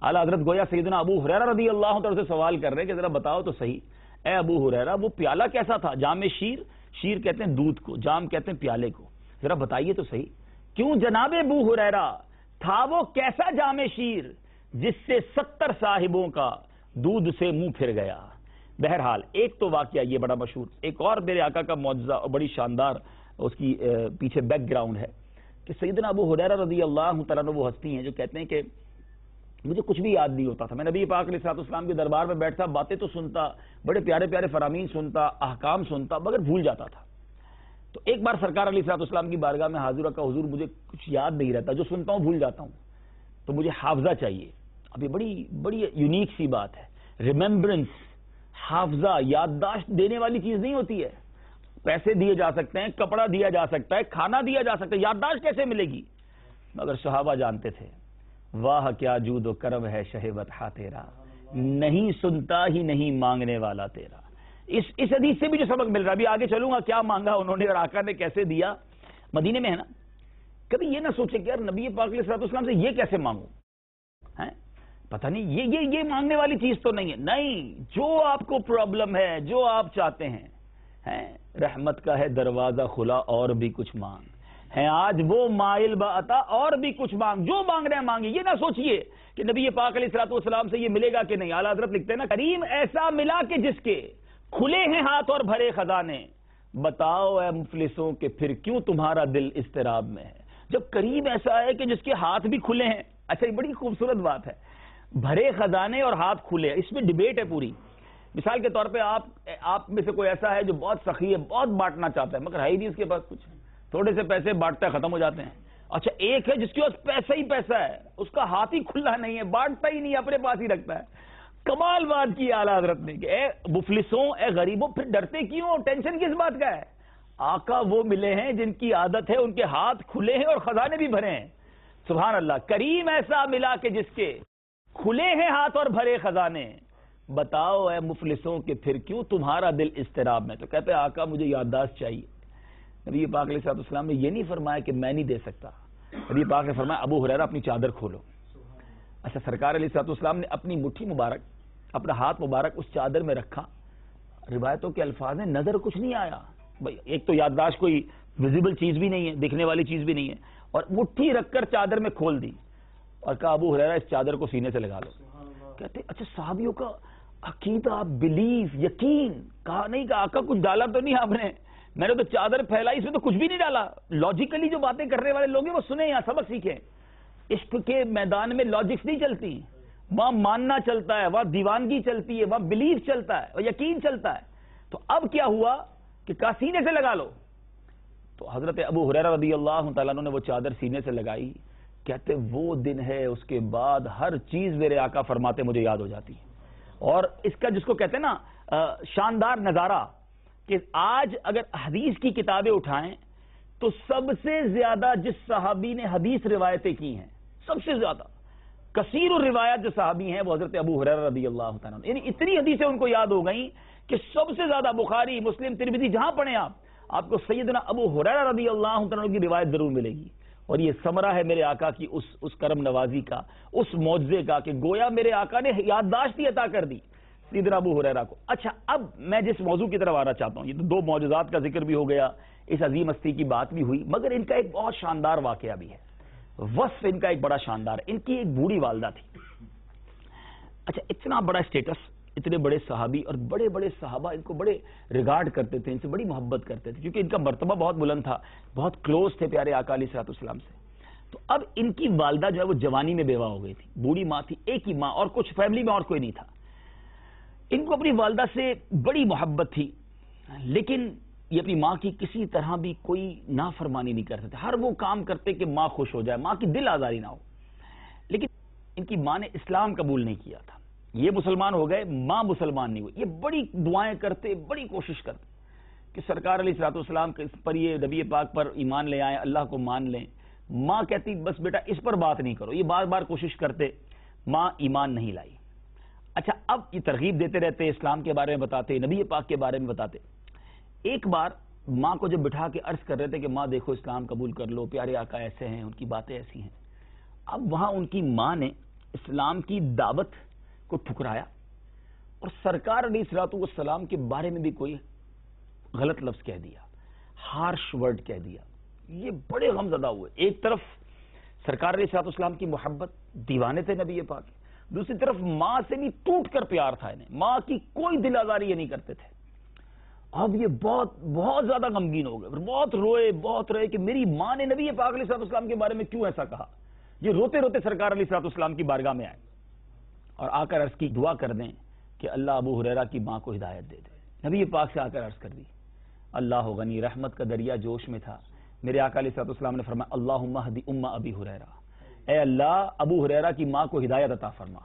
اعلیٰ حضرت گویا سیدنا ابو ہریرہ رضی اللہ عنہ سے سوال کر رہے ہیں کہ ذرا بتاؤ تو صحیح، اے ابو ہریرہ وہ پیالہ کیسا تھا، جام شیر، شیر کہتے ہیں دودھ کو، جام کہتے ہیں پیالے کو، ذرا بتائیے تو صحیح، کیوں جناب ابو ہریرہ تھا وہ کیسا جام شیر جس سے 70 صاحبوں کا دودھ سے منہ پھر گیا۔ بہرحال ایک تو واقعہ یہ بڑا مشہور، ایک اور میرے آقا کا معجزہ اور بڑی شاندار اس کی پیچھے بیک گراؤنڈ ہے کہ سیدنا ابو ہریرہ رضی اللہ تعالیٰ عنہ وہ ہستی ہیں جو کہتے ہیں کہ مجھے کچھ بھی یاد نہیں ہوتا تھا، میں نبی پاک علیہ الصلوۃ والسلام کے دربار میں بیٹھتا، باتیں تو سنتا، بڑے پیارے پیارے فرامین سنتا، احکام سنتا، مگر بھول جاتا تھا۔ تو ایک بار سرکار علیہ الصلوۃ والسلام کی بارگاہ میں حاضر کا حضور مجھے کچھ یاد نہیں رہتا، جو سنتا ہوں بھول جاتا ہوں، تو مجھے حافظہ چاہیے۔ اب یہ بڑی یونیک سی بات ہے، ریممبرنس، حافظہ، یادداشت دینے والی چیز نہیں ہوتی ہے۔ پیسے دیے جا سکتے ہیں، کپڑا دیا جا سکتا ہے، کھانا دیا جا سکتا ہے، یادداشت کیسے ملے گی؟ مگر صحابہ جانتے تھے، واہ کیا جود و کرم ہے شہ بطحہ تیرا، نہیں سنتا ہی نہیں مانگنے والا تیرا۔ اس حدیث سے بھی جو سبق مل رہا ہے، ابھی آگے چلوں گا کیا مانگا انہوں نے اور آقا نے کیسے دیا۔ مدینے میں ہے نا، کبھی یہ نہ سوچے کہ یار نبی پاک علیہ الصلوۃ والسلام سے یہ کیسے مانگوں، ہیں پتہ نہیں یہ مانگنے والی چیز تو نہیں ہے، نہیں، جو آپ کو پرابلم ہے، جو آپ چاہتے ہیں، رحمت کا ہے دروازہ کھلا اور بھی کچھ مانگ ہے، آج وہ مائل بعطا اور بھی کچھ مانگ، جو مانگ رہے ہیں مانگی۔ یہ نہ سوچئے کہ نبی پاک علیہ الصلوۃ والسلام سے یہ ملے گا کہ نہیں۔ اعلیٰ حضرت لکھتے ہیں نا، کریم ایسا ملا کہ جس کے کھلے ہیں ہاتھ اور بھرے خزانے، بتاؤ اے مفلسوں کہ پھر کیوں تمہارا دل اضطراب میں ہے۔ جب کریم ایسا ہے کہ جس کے ہاتھ بھی کھلے ہیں، اچھا یہ بڑی خوبصورت بات ہے، بھرے خزانے اور ہاتھ کھلے، اس میں ڈیبیٹ ہے پوری۔ مثال کے طور پہ آپ میں سے کوئی ایسا ہے جو بہت سخی ہے، بہت بانٹنا چاہتا ہے، مگر ہے ہی نہیں اس کے پاس کچھ، تھوڑے سے پیسے بانٹتا ہے ختم ہو جاتے ہیں۔ اچھا ایک ہے جس کے پاس پیسہ ہی پیسہ ہے، اس کا ہاتھ ہی کھلا نہیں ہے، بانٹتا ہی نہیں، اپنے پاس ہی رکھتا ہے۔ کمال بات کی اعلیٰ حضرت نے کہ اے مفلسوں، اے غریبوں، پھر ڈرتے کیوں، ٹینشن کس بات کا ہے؟ آقا وہ ملے ہیں جن کی عادت ہے ان کے ہاتھ کھلے ہیں اور خزانے بھی بھرے ہیں۔ سبحان اللہ، کریم ایسا ملا کہ جس کے کھلے ہیں ہاتھ اور بھرے خزانے، بتاؤ اے مفلسوں کہ پھر کیوں تمہارا دل اضطراب میں۔ تو کہتے ہیں آقا مجھے یادداشت چاہیے۔ نبی پاک علیہ الصلوۃ والسلام نے یہ نہیں فرمایا کہ میں نہیں دے سکتا، نبی پاک نے فرمایا ابو ہریرہ اپنی چادر کھولو۔ اچھا سرکار علیہ الصلوۃ والسلام نے اپنی مٹھی مبارک، اپنا ہاتھ مبارک اس چادر میں رکھا، روایتوں کے الفاظ ہیں نظر کچھ نہیں آیا۔ بھائی ایک تو یادداشت کوئی ویزیبل چیز بھی نہیں ہے، دکھنے والی چیز بھی نہیں ہے، اور مٹھی رکھ کر چادر میں کھول دی اور کہا ابو ہریرہ اس چادر کو سینے سے لگا لو. کہتے اچھا صحابیوں کا عقیدہ، بلیف، یقین. کہا نہیں کہ آقا کچھ ڈالا تو نہیں آپ نے تو چادر پھیلائی، اس میں تو کچھ بھی نہیں ڈالا. لاجیکلی جو باتیں کرنے والے لوگ ہیں وہ سنیں، یہاں سبق سیکھیں. عشق کے میدان میں لاجکس نہیں چلتی، وہاں ماننا چلتا ہے، وہاں دیوانگی چلتی ہے، وہاں بلیف چلتا ہے، وہاں یقین چلتا ہے. تو اب کیا ہوا کہ کہا سینے سے لگا لو. تو حضرت ابو ہریرہ رضی اللہ تعالیٰ عنہ نے وہ چادر سینے سے لگائی. کہتے وہ دن ہے اس کے بعد ہر چیز میرے آقا فرماتے مجھے یاد ہو جاتی ہے. اور اس کا جس کو کہتے ہیں نا شاندار نظارہ، کہ آج اگر حدیث کی کتابیں اٹھائیں تو سب سے زیادہ جس صحابی نے حدیث روایتیں کی ہیں، سب سے زیادہ کثیر الروایات جو صحابی ہیں وہ حضرت ابو ہریرہ رضی اللہ تعالیٰ عنہ. یعنی اتنی حدیثیں ان کو یاد ہو گئیں کہ سب سے زیادہ بخاری، مسلم، ترمذی جہاں پڑھیں آپ کو سیدنا ابو ہریرہ رضی اللہ تعالیٰ عنہ کی روایت ضرور ملے گی. اور یہ ثمرہ ہے میرے آقا کی اس کرم نوازی کا، اس معجزے کا، کہ گویا میرے آقا نے یادداشت ہی عطا کر دی سیدنا ابو ہریرہ کو. اچھا اب میں جس موضوع کی طرف آنا چاہتا ہوں، یہ تو دو معجزات کا ذکر بھی ہو گیا، اس عظیم ہستی کی بات بھی ہوئی، مگر ان کا ایک بہت شاندار واقعہ بھی ہے. وصف ان کا ایک بڑا شاندار. ان کی ایک بوڑھی والدہ تھی. اچھا اتنا بڑا اسٹیٹس، اتنے بڑے صحابی اور بڑے بڑے صحابہ ان کو بڑے ریگارڈ کرتے تھے، ان سے بڑی محبت کرتے تھے، کیونکہ ان کا مرتبہ بہت بلند تھا، بہت کلوز تھے پیارے آقا علیہ الصلوۃ والسلام سے. تو اب ان کی والدہ جو ہے وہ جوانی میں بیوہ ہو گئی تھی. بوڑھی ماں تھی، ایک ہی ماں، اور کچھ فیملی میں اور کوئی نہیں تھا. ان کو اپنی والدہ سے بڑی محبت تھی، لیکن یہ اپنی ماں کی کسی طرح بھی کوئی نافرمانی نہیں کرتے تھے. ہر وہ کام کرتے کہ ماں خوش ہو جائے، ماں کی دل آزاری نہ ہو. لیکن ان کی ماں نے اسلام قبول نہیں کیا تھا. یہ مسلمان ہو گئے، ماں مسلمان نہیں ہوئی. یہ بڑی دعائیں کرتے، بڑی کوشش کرتے کہ سرکار علیہ الصلوۃ والسلام پر، یہ نبی پاک پر ایمان لے آئیں، اللہ کو مان لیں. ماں کہتی بس بیٹا اس پر بات نہیں کرو. یہ بار بار کوشش کرتے، ماں ایمان نہیں لائی. اچھا اب یہ ترغیب دیتے رہتے، اسلام کے بارے میں بتاتے، نبی پاک کے بارے میں بتاتے. ایک بار ماں کو جب بٹھا کے عرض کر رہے تھے کہ ماں دیکھو اسلام قبول کر لو، پیارے آقا ایسے ہیں، ان کی باتیں ایسی ہیں. اب وہاں ان کی ماں نے اسلام کی دعوت کو ٹھکرایا اور سرکار علیہ الصلوۃ والسلام کے بارے میں بھی کوئی غلط لفظ کہہ دیا، ہارش ورڈ کہہ دیا. یہ بڑے غم زدہ ہوئے. ایک طرف سرکار علیہ الصلوۃ والسلام کی محبت، دیوانے تھے نبی پاک، دوسری طرف ماں سے بھی ٹوٹ کر پیار تھا انہیں، ماں کی کوئی دل آزاری یہ نہیں کرتے تھے. اب یہ بہت زیادہ غمگین ہو گئے، بہت روئے کہ میری ماں نے نبی پاک علیہ الصلوۃ والسلام کے بارے میں کیوں ایسا کہا. یہ روتے روتے سرکار علیہ الصلوۃ والسلام کی بارگاہ میں آئے اور آ کر عرض کی دعا کر دیں کہ اللہ ابو ہریرہ کی ماں کو ہدایت دے دے. نبی پاک سے آ کر عرض کر دی. اللہ غنی، رحمت کا دریا جوش میں تھا. میرے آقا علیہ الصلوۃ والسلام نے فرمایا اللہم اہد ام ابی ہریرہ، اے اللہ ابو ہریرہ کی ماں کو ہدایت عطا فرما.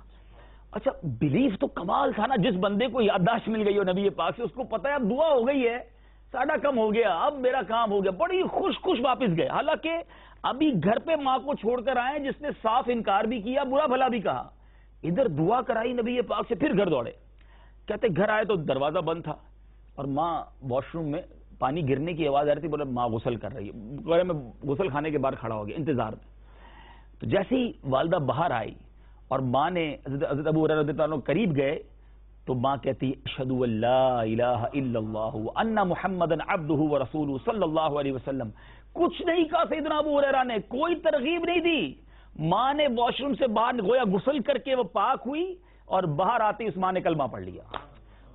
اچھا بلیف تو کمال تھا نا، جس بندے کو یادداشت مل گئی ہو نبی پاک سے، اس کو پتا ہے اب دعا ہو گئی ہے، ساڈا کم ہو گیا، اب میرا کام ہو گیا. بڑی خوش واپس گئے. حالانکہ ابھی گھر پہ ماں کو چھوڑ کر آئے جس نے صاف انکار بھی کیا، برا بھلا بھی کہا. ادھر دعا کرائی نبی پاک سے، پھر گھر دوڑے. کہتے گھر آئے تو دروازہ بند تھا اور ماں واش روم میں پانی گرنے کی آواز آ رہی تھی. بولے ماں غسل کر رہی ہے. میں غسل خانے کے باہر کھڑا ہو گیا انتظار میں. تو جیسے ہی والدہ باہر آئی اور ماں نے حضرت ابو ہریرہ رضی اللہ عنہ قریب گئے تو ماں کہتی اشہد ان لا الہ الا اللہ وان محمدا عبدہ ورسولہ صلی اللہ علیہ وسلم. کچھ نہیں کہا سیدنا ابو ہریرہ نے، کوئی ترغیب نہیں دی. ماں نے واش روم سے باہر گویا غسل کر کے وہ پاک ہوئی اور باہر آتے اس ماں نے کلمہ پڑھ لیا.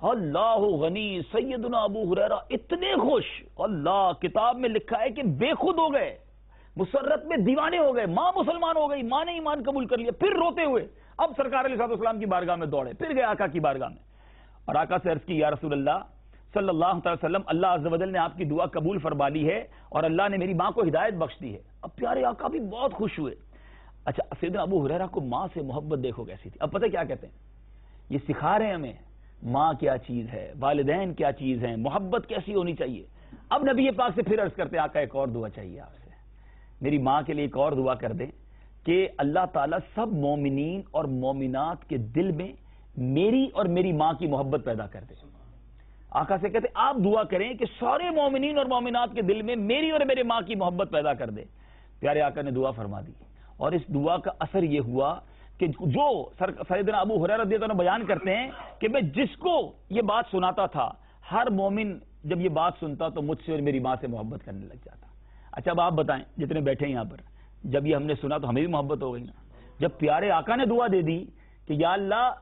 اللہ غنی، سیدنا ابو ہریرہ اتنے خوش، اللہ کتاب میں لکھا ہے کہ بے خود ہو گئے، مسرت میں دیوانے ہو گئے. ماں مسلمان ہو گئی، ماں نے ایمان قبول کر لیا. پھر روتے ہوئے اب سرکار علیہ السلام کی بارگاہ میں دوڑے، پھر گئے آقا کی بارگاہ میں اور آقا سے عرض کی یا رسول اللہ صلی اللہ علیہ وسلم، اللہ عز و جل نے آپ کی دعا قبول فرما لی ہے اور اللہ نے میری ماں کو ہدایت بخش دی ہے. اب پیارے آقا بھی بہت خوش ہوئے. اچھا سیدنا ابو ہریرہ کو ماں سے محبت دیکھو کیسی تھی. اب پتہ کیا کہتے ہیں، یہ سکھا رہے ہیں ہمیں ماں کیا چیز ہے، والدین کیا چیز ہیں، محبت کیسی ہونی چاہیے. اب نبی پاک سے پھر عرض کرتے ہیں آقا ایک اور دعا چاہیے آپ سے، میری ماں کے لیے ایک اور دعا کر دیں کہ اللہ تعالیٰ سب مومنین اور مومنات کے دل میں میری اور میری ماں کی محبت پیدا کر دے. آقا سے کہتے آپ دعا کریں کہ سارے مومنین اور مومنات کے دل میں میری اور میرے ماں کی محبت پیدا کر دے. پیارے آقا نے دعا فرما دی اور اس دعا کا اثر یہ ہوا کہ جو سیدنا ابو ہریرہ رضی اللہ عنہ بیان کرتے ہیں کہ میں جس کو یہ بات سناتا تھا ہر مومن جب یہ بات سنتا تو مجھ سے اور میری ماں سے محبت کرنے لگ جاتا. اچھا اب آپ بتائیں جتنے بیٹھے ہیں یہاں پر, جب یہ ہم نے سنا تو ہمیں بھی محبت ہو گئی نا. جب پیارے آقا نے دعا دے دی کہ یا اللہ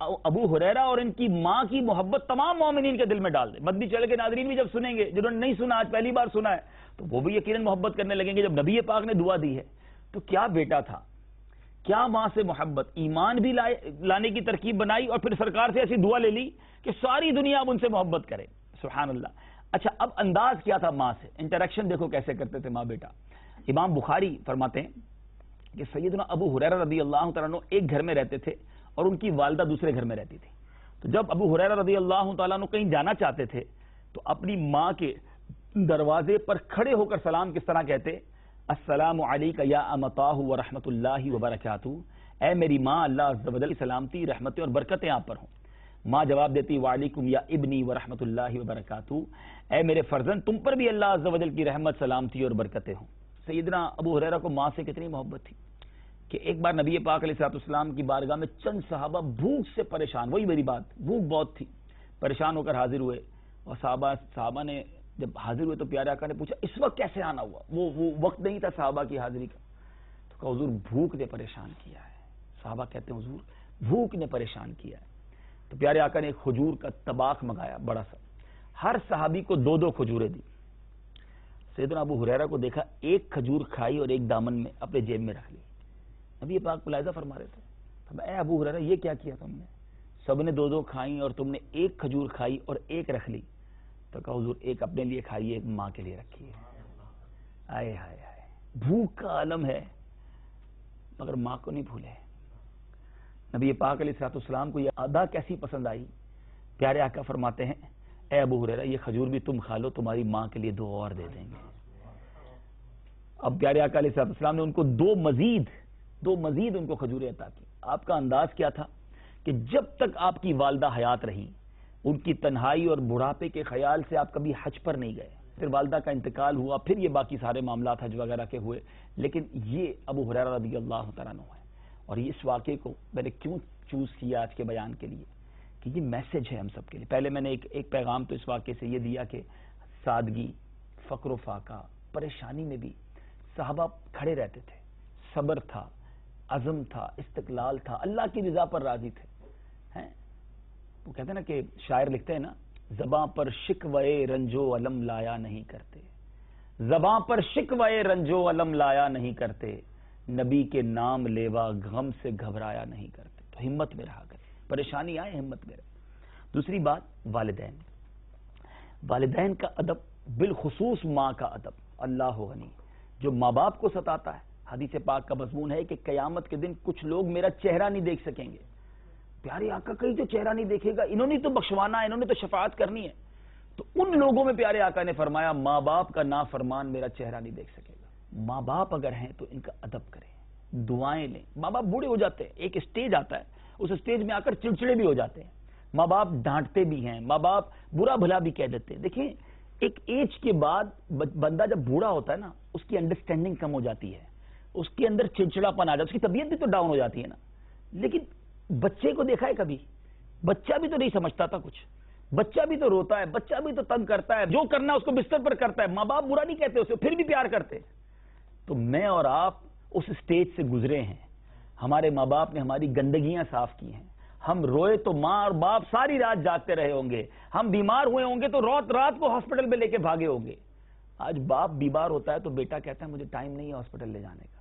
ابو ہریرہ اور ان کی ماں کی محبت تمام مومنین کے دل میں ڈال دے. مدنی چینل کے ناظرین بھی جب سنیں گے, جنہوں نے نہیں سنا آج پہلی بار سنا ہے, تو وہ بھی یقیناً محبت کرنے لگیں گے. جب نبی پاک نے دعا دی ہے تو کیا بیٹا تھا, کیا ماں سے محبت, ایمان بھی لانے کی ترکیب بنائی اور پھر سرکار سے ایسی دعا لے لی کہ ساری دنیا اب ان سے محبت کرے. سبحان اللہ. اچھا اب انداز کیا تھا ماں سے, انٹریکشن دیکھو کیسے کرتے تھے ماں بیٹا. امام بخاری فرماتے ہیں کہ سیدنا ابو ہریرہ رضی اللہ تعالیٰ عنہ ایک گھر میں رہتے تھے اور ان کی والدہ دوسرے گھر میں رہتی تھی. تو جب ابو ہریرہ رضی اللہ تعالیٰ عنہ کہیں جانا چاہتے تھے تو اپنی ماں کے دروازے پر کھڑے ہو کر سلام کس طرح کہتے, السلام علیکہ یا امتاہ ورحمۃ اللہ وبرکاتہ, اے میری ماں اللہ عز و جل کی سلامتی رحمتیں اور برکتیں آپ پر ہوں. ماں جواب دیتی وعلیکم یا ابنی ورحمۃ اللہ وبرکاتہ, اے میرے فرزند تم پر بھی اللہ عز و جل کی رحمت سلامتی اور برکتیں ہوں. سیدنا ابو ہریرہ کو ماں سے کتنی محبت تھی کہ ایک بار نبی پاک علیہ الصلوۃ والسلام کی بارگاہ میں چند صحابہ بھوک سے پریشان, وہی میری بات, بھوک بہت تھی, پریشان ہو کر حاضر ہوئے. اور صحابہ نے جب حاضر ہوئے تو پیارے آقا نے پوچھا اس وقت کیسے آنا ہوا, وہ وقت نہیں تھا صحابہ کی حاضری کا. تو کہا حضور بھوک نے پریشان کیا ہے. صحابہ کہتے ہیں حضور بھوک نے پریشان کیا ہے. تو پیارے آقا نے ایک کھجور کا طباق منگایا بڑا سا, ہر صحابی کو 2 کھجوریں دی. سیدنا ابو ہریرہ کو دیکھا, ایک کھجور کھائی اور ایک دامن میں اپنے جیب میں رکھ لی. نبی پاک ملاحظہ فرما رہے تھے, اے ابو ہریرہ یہ کیا کیا تم نے, سب نے 2 کھائیں اور تم نے ایک کھجور کھائی اور ایک رکھ لی. تو کہا حضور ایک اپنے لیے کھائیے, ایک ماں کے لیے رکھیے. آئے ہائے ہائے, بھوک کا عالم ہے مگر ماں کو نہیں بھولے. نبی پاک علیہ الصلوۃ والسلام کو یہ ادا کیسی پسند آئی. پیارے آقا فرماتے ہیں اے ابو ہریرہ یہ کھجور بھی تم کھا لو, تمہاری ماں کے لیے 2 اور دے دیں گے. اب پیارے آقا علیہ الصلوۃ والسلام نے ان کو 2 مزید ان کو کھجوریں عطا کی. آپ کا انداز کیا تھا کہ جب تک آپ کی والدہ حیات رہی, ان کی تنہائی اور بڑھاپے کے خیال سے آپ کبھی حج پر نہیں گئے. پھر والدہ کا انتقال ہوا, پھر یہ باقی سارے معاملات حج وغیرہ کے ہوئے, لیکن یہ ابو ہریرہ رضی اللہ تعالیٰ عنہ ہے. اور اس واقعے کو میں نے کیوں چوز کیا آج کے بیان کے لیے کہ یہ میسج ہے ہم سب کے لیے. پہلے میں نے ایک پیغام تو اس واقعے سے یہ دیا کہ سادگی, فقر و فاقہ, پریشانی میں بھی صحابہ کھڑے رہتے تھے, صبر تھا, عزم تھا, استقلال تھا, اللہ کی رضا پر راضی تھے. وہ کہتے ہیں نا کہ شاعر لکھتے ہیں نا, زباں پر شکوے رنجو علم لایا نہیں کرتے, زباں پر شکوے رنجو علم لایا نہیں کرتے, نبی کے نام لیوا غم سے گھبرایا نہیں کرتے. تو ہمت میں رہا کرے, پریشانی آئے ہمت میں رہے. دوسری بات والدین کا ادب, بالخصوص ماں کا ادب. اللہ غنی, جو ماں باپ کو ستاتا ہے, حدیث پاک کا مضمون ہے کہ قیامت کے دن کچھ لوگ میرا چہرہ نہیں دیکھ سکیں گے. پیارے آقا کہیں تو چہرہ نہیں دیکھے گا, انہوں نے تو بخشوانا ہے, انہوں نے تو شفاعت کرنی ہے. تو ان لوگوں میں پیارے آقا نے فرمایا ماں باپ کا نافرمان میرا چہرہ نہیں دیکھ سکے گا. ماں باپ اگر ہیں تو ان کا ادب کریں, دعائیں لیں. ماں باپ بوڑھے ہو جاتے ہیں, ایک اسٹیج آتا ہے, اس اسٹیج میں آ کر چڑچڑے بھی ہو جاتے ہیں. ماں باپ ڈانٹتے بھی ہیں, ماں باپ برا بھلا بھی کہہ دیتے ہیں. دیکھیں ایک ایج کے بعد بندہ جب بوڑھا ہوتا ہے نا, اس کی انڈرسٹینڈنگ کم ہو جاتی ہے, اس کے اندر چڑچڑا پن آ جاتا ہے, اس کی طبیعت بھی تو ڈاؤن ہو جاتی ہے نا. لیکن بچے کو دیکھا ہے کبھی, بچہ بھی تو نہیں سمجھتا تھا کچھ, بچہ بھی تو روتا ہے, بچہ بھی تو تنگ کرتا ہے, جو کرنا ہے اس کو بستر پر کرتا ہے. ماں باپ برا نہیں کہتے اسے, پھر بھی پیار کرتے. تو میں اور آپ اس اسٹیج سے گزرے ہیں, ہمارے ماں باپ نے ہماری گندگیاں صاف کی ہیں. ہم روئے تو ماں اور باپ ساری رات جاگتے رہے ہوں گے, ہم بیمار ہوئے ہوں گے تو رات کو ہاسپٹل میں لے کے بھاگے ہوں گے. آج باپ بیمار ہوتا ہے تو بیٹا کہتا ہے مجھے ٹائم نہیں ہے ہاسپٹل لے جانے کا.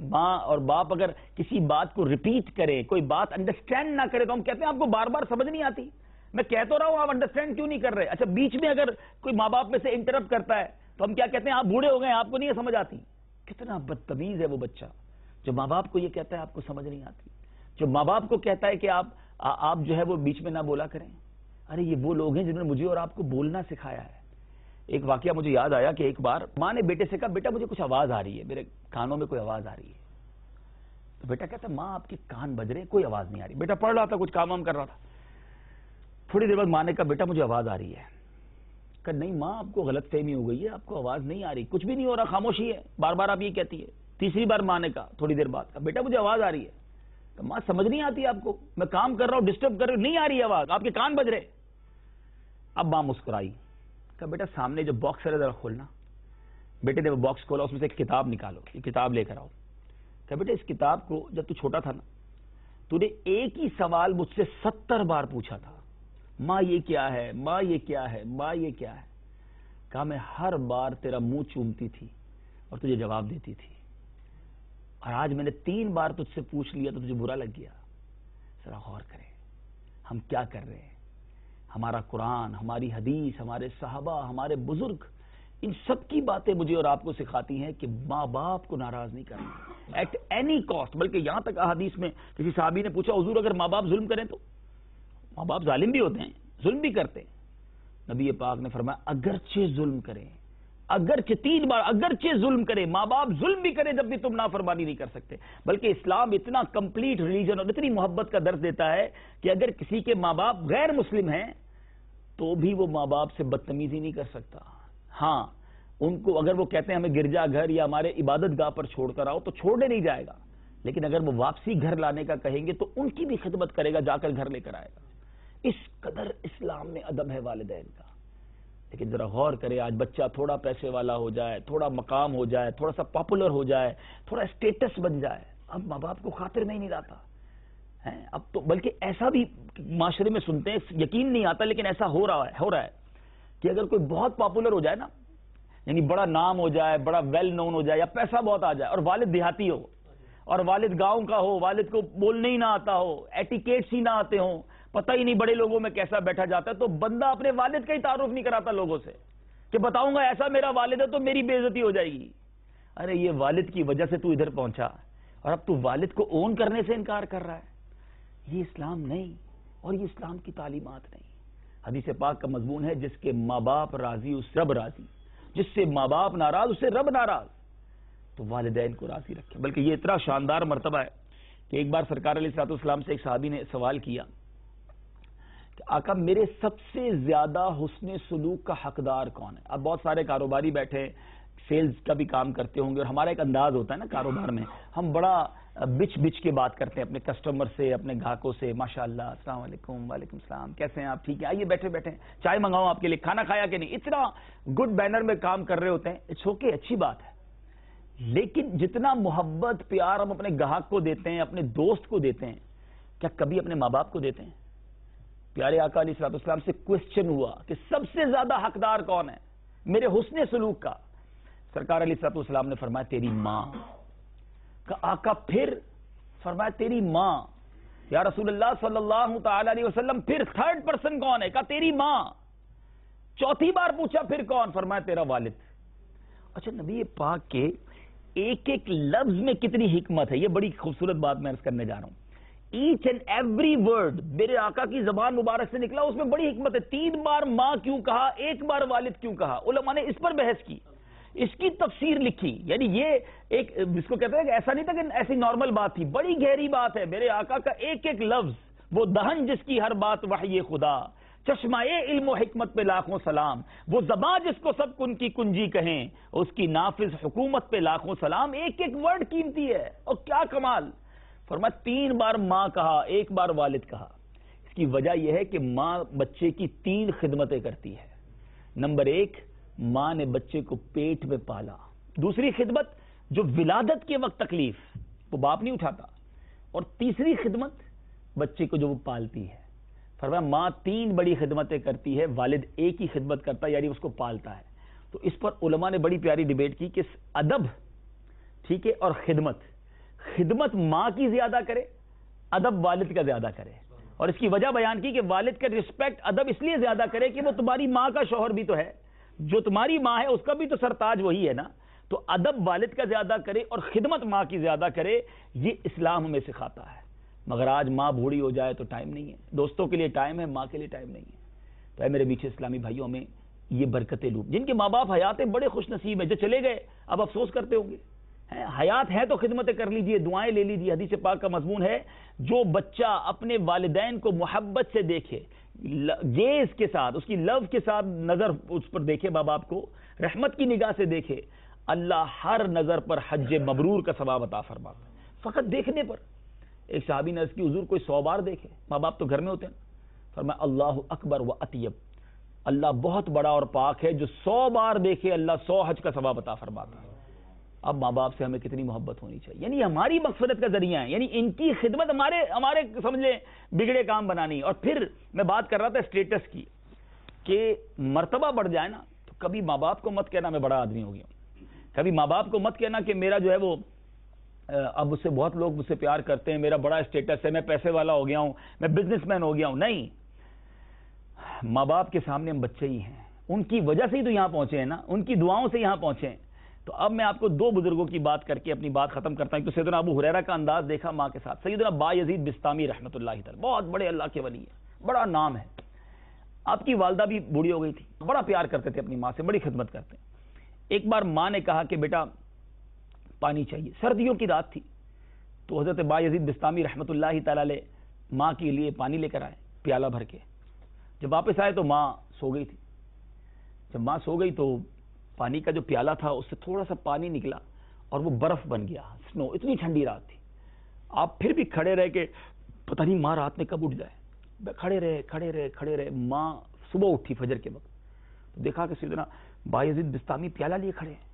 ماں اور باپ اگر کسی بات کو ریپیٹ کرے, کوئی بات انڈرسٹینڈ نہ کرے, تو ہم کہتے ہیں آپ کو بار بار سمجھ نہیں آتی, میں کہہ تو رہا ہوں آپ انڈرسٹینڈ کیوں نہیں کر رہے. اچھا بیچ میں اگر کوئی ماں باپ میں سے انٹرپٹ کرتا ہے تو ہم کیا کہتے ہیں آپ بوڑھے ہو گئے, آپ کو نہیں سمجھ آتی. کتنا بدتمیز ہے وہ بچہ جو ماں باپ کو یہ کہتا ہے آپ کو سمجھ نہیں آتی, جو ماں باپ کو کہتا ہے کہ آپ جو ہے وہ بیچ میں نہ بولا کریں. ارے یہ وہ لوگ ہیں جنہوں نے مجھے اور آپ کو بولنا سکھایا ہے. ایک واقعہ مجھے یاد آیا کہ ایک بار ماں نے بیٹے سے کہا بیٹا مجھے کچھ آواز آ رہی ہے, میرے کانوں میں کوئی آواز آ رہی ہے. تو بیٹا کہتا ماں آپ کے کان بج رہے ہیں, کوئی آواز نہیں آ رہی. بیٹا پڑھ رہا تھا, کچھ کام وام کر رہا تھا. تھوڑی دیر بعد ماں نے کہا بیٹا مجھے آواز آ رہی ہے. کہ نہیں ماں آپ کو غلط فہمی ہو گئی ہے, آپ کو آواز نہیں آ رہی, کچھ بھی نہیں ہو رہا, خاموشی ہے. بار بار آپ یہ کہتی ہے. تیسری بار ماں نے کہا تھوڑی دیر بعد, بیٹا مجھے آواز آ رہی ہے. کہ ماں سمجھ نہیں آتی آپ کو, میں کام کر رہا ہوں, ڈسٹرب کر رہا ہوں, نہیں آ رہی آواز, آپ کے کان بج رہے. اب ماں مسکرائی, کہا بیٹا سامنے جو باکس ہے ذرا کھولنا. بیٹے نے وہ باکس کھولا, اس میں سے ایک کتاب نکالو, یہ کتاب لے کر آؤ. کہا بیٹا اس کتاب کو جب تو چھوٹا تھا نا, تو نے ایک ہی سوال مجھ سے 70 بار پوچھا تھا, ماں یہ کیا ہے, ماں یہ کیا ہے, ماں یہ کیا ہے. کہا میں ہر بار تیرا منہ چومتی تھی اور تجھے جواب دیتی تھی, اور آج میں نے 3 بار تجھ سے پوچھ لیا تو تجھے برا لگ گیا. ذرا غور کریں ہم کیا کر رہے ہیں. ہمارا قرآن, ہماری حدیث, ہمارے صحابہ, ہمارے بزرگ, ان سب کی باتیں مجھے اور آپ کو سکھاتی ہیں کہ ماں باپ کو ناراض نہیں کرنا ایٹ اینی کاسٹ. بلکہ یہاں تک احادیث میں کسی صحابی نے پوچھا حضور اگر ماں باپ ظلم کریں تو؟ ماں باپ ظالم بھی ہوتے ہیں, ظلم بھی کرتے ہیں. نبی پاک نے فرمایا اگرچہ ظلم کریں, اگرچہ 3 بار, اگرچہ ظلم کرے, ماں باپ ظلم بھی کرے جب بھی تم نافرمانی نہیں کر سکتے. بلکہ اسلام اتنا کمپلیٹ ریلیجن اور اتنی محبت کا درس دیتا ہے کہ اگر کسی کے ماں باپ غیر مسلم ہیں تو بھی وہ ماں باپ سے بدتمیزی نہیں کر سکتا. ہاں ان کو اگر وہ کہتے ہیں ہمیں گرجا گھر یا ہمارے عبادت گاہ پر چھوڑ کر آؤ تو چھوڑنے نہیں جائے گا, لیکن اگر وہ واپسی گھر لانے کا کہیں گے تو ان کی بھی خدمت کرے گا, جا کر گھر لے کر آئے گا. اس قدر اسلام میں ادب ہے والدین کا. لیکن ذرا غور کرے, آج بچہ تھوڑا پیسے والا ہو جائے, تھوڑا مقام ہو جائے, تھوڑا سا پاپولر ہو جائے, تھوڑا اسٹیٹس بن جائے, اب ماں باپ کو خاطر میں ہی نہیں لاتا ہے. اب تو بلکہ ایسا بھی معاشرے میں سنتے ہیں, یقین نہیں آتا لیکن ایسا ہو رہا ہے کہ اگر کوئی بہت پاپولر ہو جائے نا, یعنی بڑا نام ہو جائے, بڑا ویل نون ہو جائے, یا پیسہ بہت آ جائے, اور والد دیہاتی ہو, اور والد گاؤں کا ہو, والد کو بولنے ہی نہ آتا ہو, ایٹیکیٹس ہی نہ آتے ہوں, پتہ ہی نہیں بڑے لوگوں میں کیسا بیٹھا جاتا ہے, تو بندہ اپنے والد کا ہی تعارف نہیں کراتا لوگوں سے کہ بتاؤں گا ایسا میرا والد ہے تو میری بے عزتی ہو جائے گی. ارے یہ والد کی وجہ سے تو ادھر پہنچا, اور اب تو والد کو اون کرنے سے انکار کر رہا ہے. یہ اسلام نہیں, اور یہ اسلام کی تعلیمات نہیں. حدیث پاک کا مضمون ہے جس کے ماں باپ راضی اس سے رب راضی, جس سے ماں باپ ناراض اس سے رب ناراض. تو والدین کو راضی رکھیں. بلکہ یہ اتنا شاندار مرتبہ ہے کہ ایک بار سرکار علیہ الصلوۃ والسلام سے ایک صحابی نے سوال کیا کہ آقا میرے سب سے زیادہ حسن سلوک کا حقدار کون ہے؟ اب بہت سارے کاروباری بیٹھے سیلز کا بھی کام کرتے ہوں گے, اور ہمارا ایک انداز ہوتا ہے نا کاروبار میں, ہم بڑا بچ کے بات کرتے ہیں اپنے کسٹمر سے, اپنے گاہکوں سے, ماشاءاللہ السلام علیکم, وعلیکم السلام, کیسے ہیں آپ, ٹھیک ہے, آئیے بیٹھے, چائے منگاؤں آپ کے لیے, کھانا کھایا کہ نہیں, اتنا گڈ بینر میں کام کر رہے ہوتے ہیں. اٹس اوکے, اچھی بات ہے. لیکن جتنا محبت پیار ہم اپنے گاہک کو دیتے ہیں, اپنے دوست کو دیتے ہیں, کیا کبھی اپنے ماں باپ کو دیتے ہیں؟ پیارے آقا علیہ الصلوۃ والسلام سے کوسچن ہوا کہ سب سے زیادہ حقدار کون ہے میرے حسن سلوک کا؟ سرکار علیہ الصلوۃ والسلام نے فرمایا تیری ماں. کہ آقا پھر؟ فرمایا تیری ماں. یا رسول اللہ صلی اللہ تعالی علیہ وسلم پھر تھرڈ پرسن کون ہے؟ کہا تیری ماں. چوتھی بار پوچھا پھر کون؟ فرمایا تیرا والد. اچھا, نبی پاک کے ایک ایک لفظ میں کتنی حکمت ہے, یہ بڑی خوبصورت بات میں عرض کرنے جا رہا ہوں. ایچ اینڈ ایوری ورڈ میرے آقا کی زبان مبارک سے نکلا, اس میں بڑی حکمت ہے. 3 بار ماں کیوں کہا, 1 بار والد کیوں کہا؟ علماء نے اس پر بحث کی, اس کی تفسیر لکھی. یعنی یہ ایک جس کو کہتے ہیں کہ ایسا نہیں تھا کہ ایسی نارمل بات تھی, بڑی گہری بات ہے. میرے آقا کا ایک ایک لفظ, وہ دہن جس کی ہر بات وحی خدا, چشمہ علم و حکمت پہ لاکھوں سلام, وہ زبان جس کو سب کن کی کنجی کہیں, اس کی نافذ حکومت پہ لاکھوں سلام. ایک ایک ورڈ قیمتی ہے, اور کیا کمال. فرمایا 3 بار ماں کہا, 1 بار والد کہا. اس کی وجہ یہ ہے کہ ماں بچے کی 3 خدمتیں کرتی ہے. نمبر 1, ماں نے بچے کو پیٹ میں پالا. دوسری خدمت جو ولادت کے وقت تکلیف, وہ باپ نہیں اٹھاتا. اور تیسری خدمت بچے کو جو وہ پالتی ہے. فرمایا ماں 3 بڑی خدمتیں کرتی ہے, والد ایک ہی خدمت کرتا ہے, یعنی اس کو پالتا ہے. تو اس پر علماء نے بڑی پیاری ڈیبیٹ کی کہ ادب ٹھیک ہے اور خدمت ماں کی زیادہ کرے, ادب والد کا زیادہ کرے. اور اس کی وجہ بیان کی کہ والد کا رسپیکٹ ادب اس لیے زیادہ کرے کہ وہ تمہاری ماں کا شوہر بھی تو ہے, جو تمہاری ماں ہے اس کا بھی تو سرتاج وہی ہے نا. تو ادب والد کا زیادہ کرے اور خدمت ماں کی زیادہ کرے, یہ اسلام ہمیں سکھاتا ہے. مگر آج ماں بوڑھی ہو جائے تو ٹائم نہیں ہے, دوستوں کے لیے ٹائم ہے, ماں کے لیے ٹائم نہیں ہے. تو اے میرے میٹھے اسلامی بھائیوں, میں یہ برکتیں لوں. جن کے ماں باپ حیات ہیں بڑے خوش نصیب ہیں, جو چلے گئے اب افسوس کرتے ہوں گے. حیات ہے تو خدمتیں کر لیجئے, دعائیں لے لیجئے. حدیث پاک کا مضمون ہے جو بچہ اپنے والدین کو محبت سے دیکھے, گیز کے ساتھ, اس کی لو کے ساتھ نظر اس پر دیکھے, ماں باپ کو رحمت کی نگاہ سے دیکھے, اللہ ہر نظر پر حج مبرور کا ثواب عطا فرماتا ہے, فقط دیکھنے پر. ایک صحابی نے اس کی حضور کوئی 100 بار دیکھے, ماں باپ تو گھر میں ہوتے ہیں. فرمایا اللہ اکبر و اطیب, اللہ بہت بڑا اور پاک ہے جو 100 بار دیکھے اللہ 100 حج کا ثواب عطا فرماتا ہے۔ اب ماں باپ سے ہمیں کتنی محبت ہونی چاہیے، یعنی ہماری مغفرت کا ذریعہ ہے، یعنی ان کی خدمت ہمارے سمجھ لیں بگڑے کام بنانی۔ اور پھر میں بات کر رہا تھا اسٹیٹس کی کہ مرتبہ بڑھ جائے نا، تو کبھی ماں باپ کو مت کہنا میں بڑا آدمی ہو گیا ہوں، کبھی ماں باپ کو مت کہنا کہ میرا جو ہے وہ اب مجھ سے بہت لوگ مجھ سے پیار کرتے ہیں، میرا بڑا اسٹیٹس ہے، میں پیسے والا ہو گیا ہوں، میں بزنس مین ہو گیا ہوں۔ نہیں، ماں باپ کے سامنے ہم بچے ہی ہیں، ان کی وجہ سے ہی تو یہاں پہنچے ہیں نا، ان کی دعاؤں سے یہاں پہنچے ہیں۔ تو اب میں آپ کو 2 بزرگوں کی بات کر کے اپنی بات ختم کرتا ہوں۔ تو سیدنا ابو ہریرہ کا انداز دیکھا ماں کے ساتھ، سیدنا بایزید بستامی رحمۃ اللہ تعالی، بہت بڑے اللہ کے ولی ہیں، بڑا نام ہے۔ آپ کی والدہ بھی بوڑھی ہو گئی تھی، بڑا پیار کرتے تھے اپنی ماں سے، بڑی خدمت کرتے ہیں۔ ایک بار ماں نے کہا کہ بیٹا پانی چاہیے، سردیوں کی رات تھی، تو حضرت بایزید بستامی رحمۃ اللہ تعالی علیہ ماں کے لیے پانی لے کر آئے پیالہ بھر کے۔ جب واپس آئے تو ماں سو گئی تھی۔ جب ماں سو گئی تو پانی کا جو پیالہ تھا اس سے تھوڑا سا پانی نکلا اور وہ برف بن گیا، سنو، اتنی ٹھنڈی رات تھی۔ آپ پھر بھی کھڑے رہے کہ پتہ نہیں ماں رات میں کب اٹھ جائے، کھڑے رہے۔ ماں صبح اٹھی فجر کے وقت، تو دیکھا کہ سیدنا بایزید بستامی پیالہ لیے کھڑے ہیں۔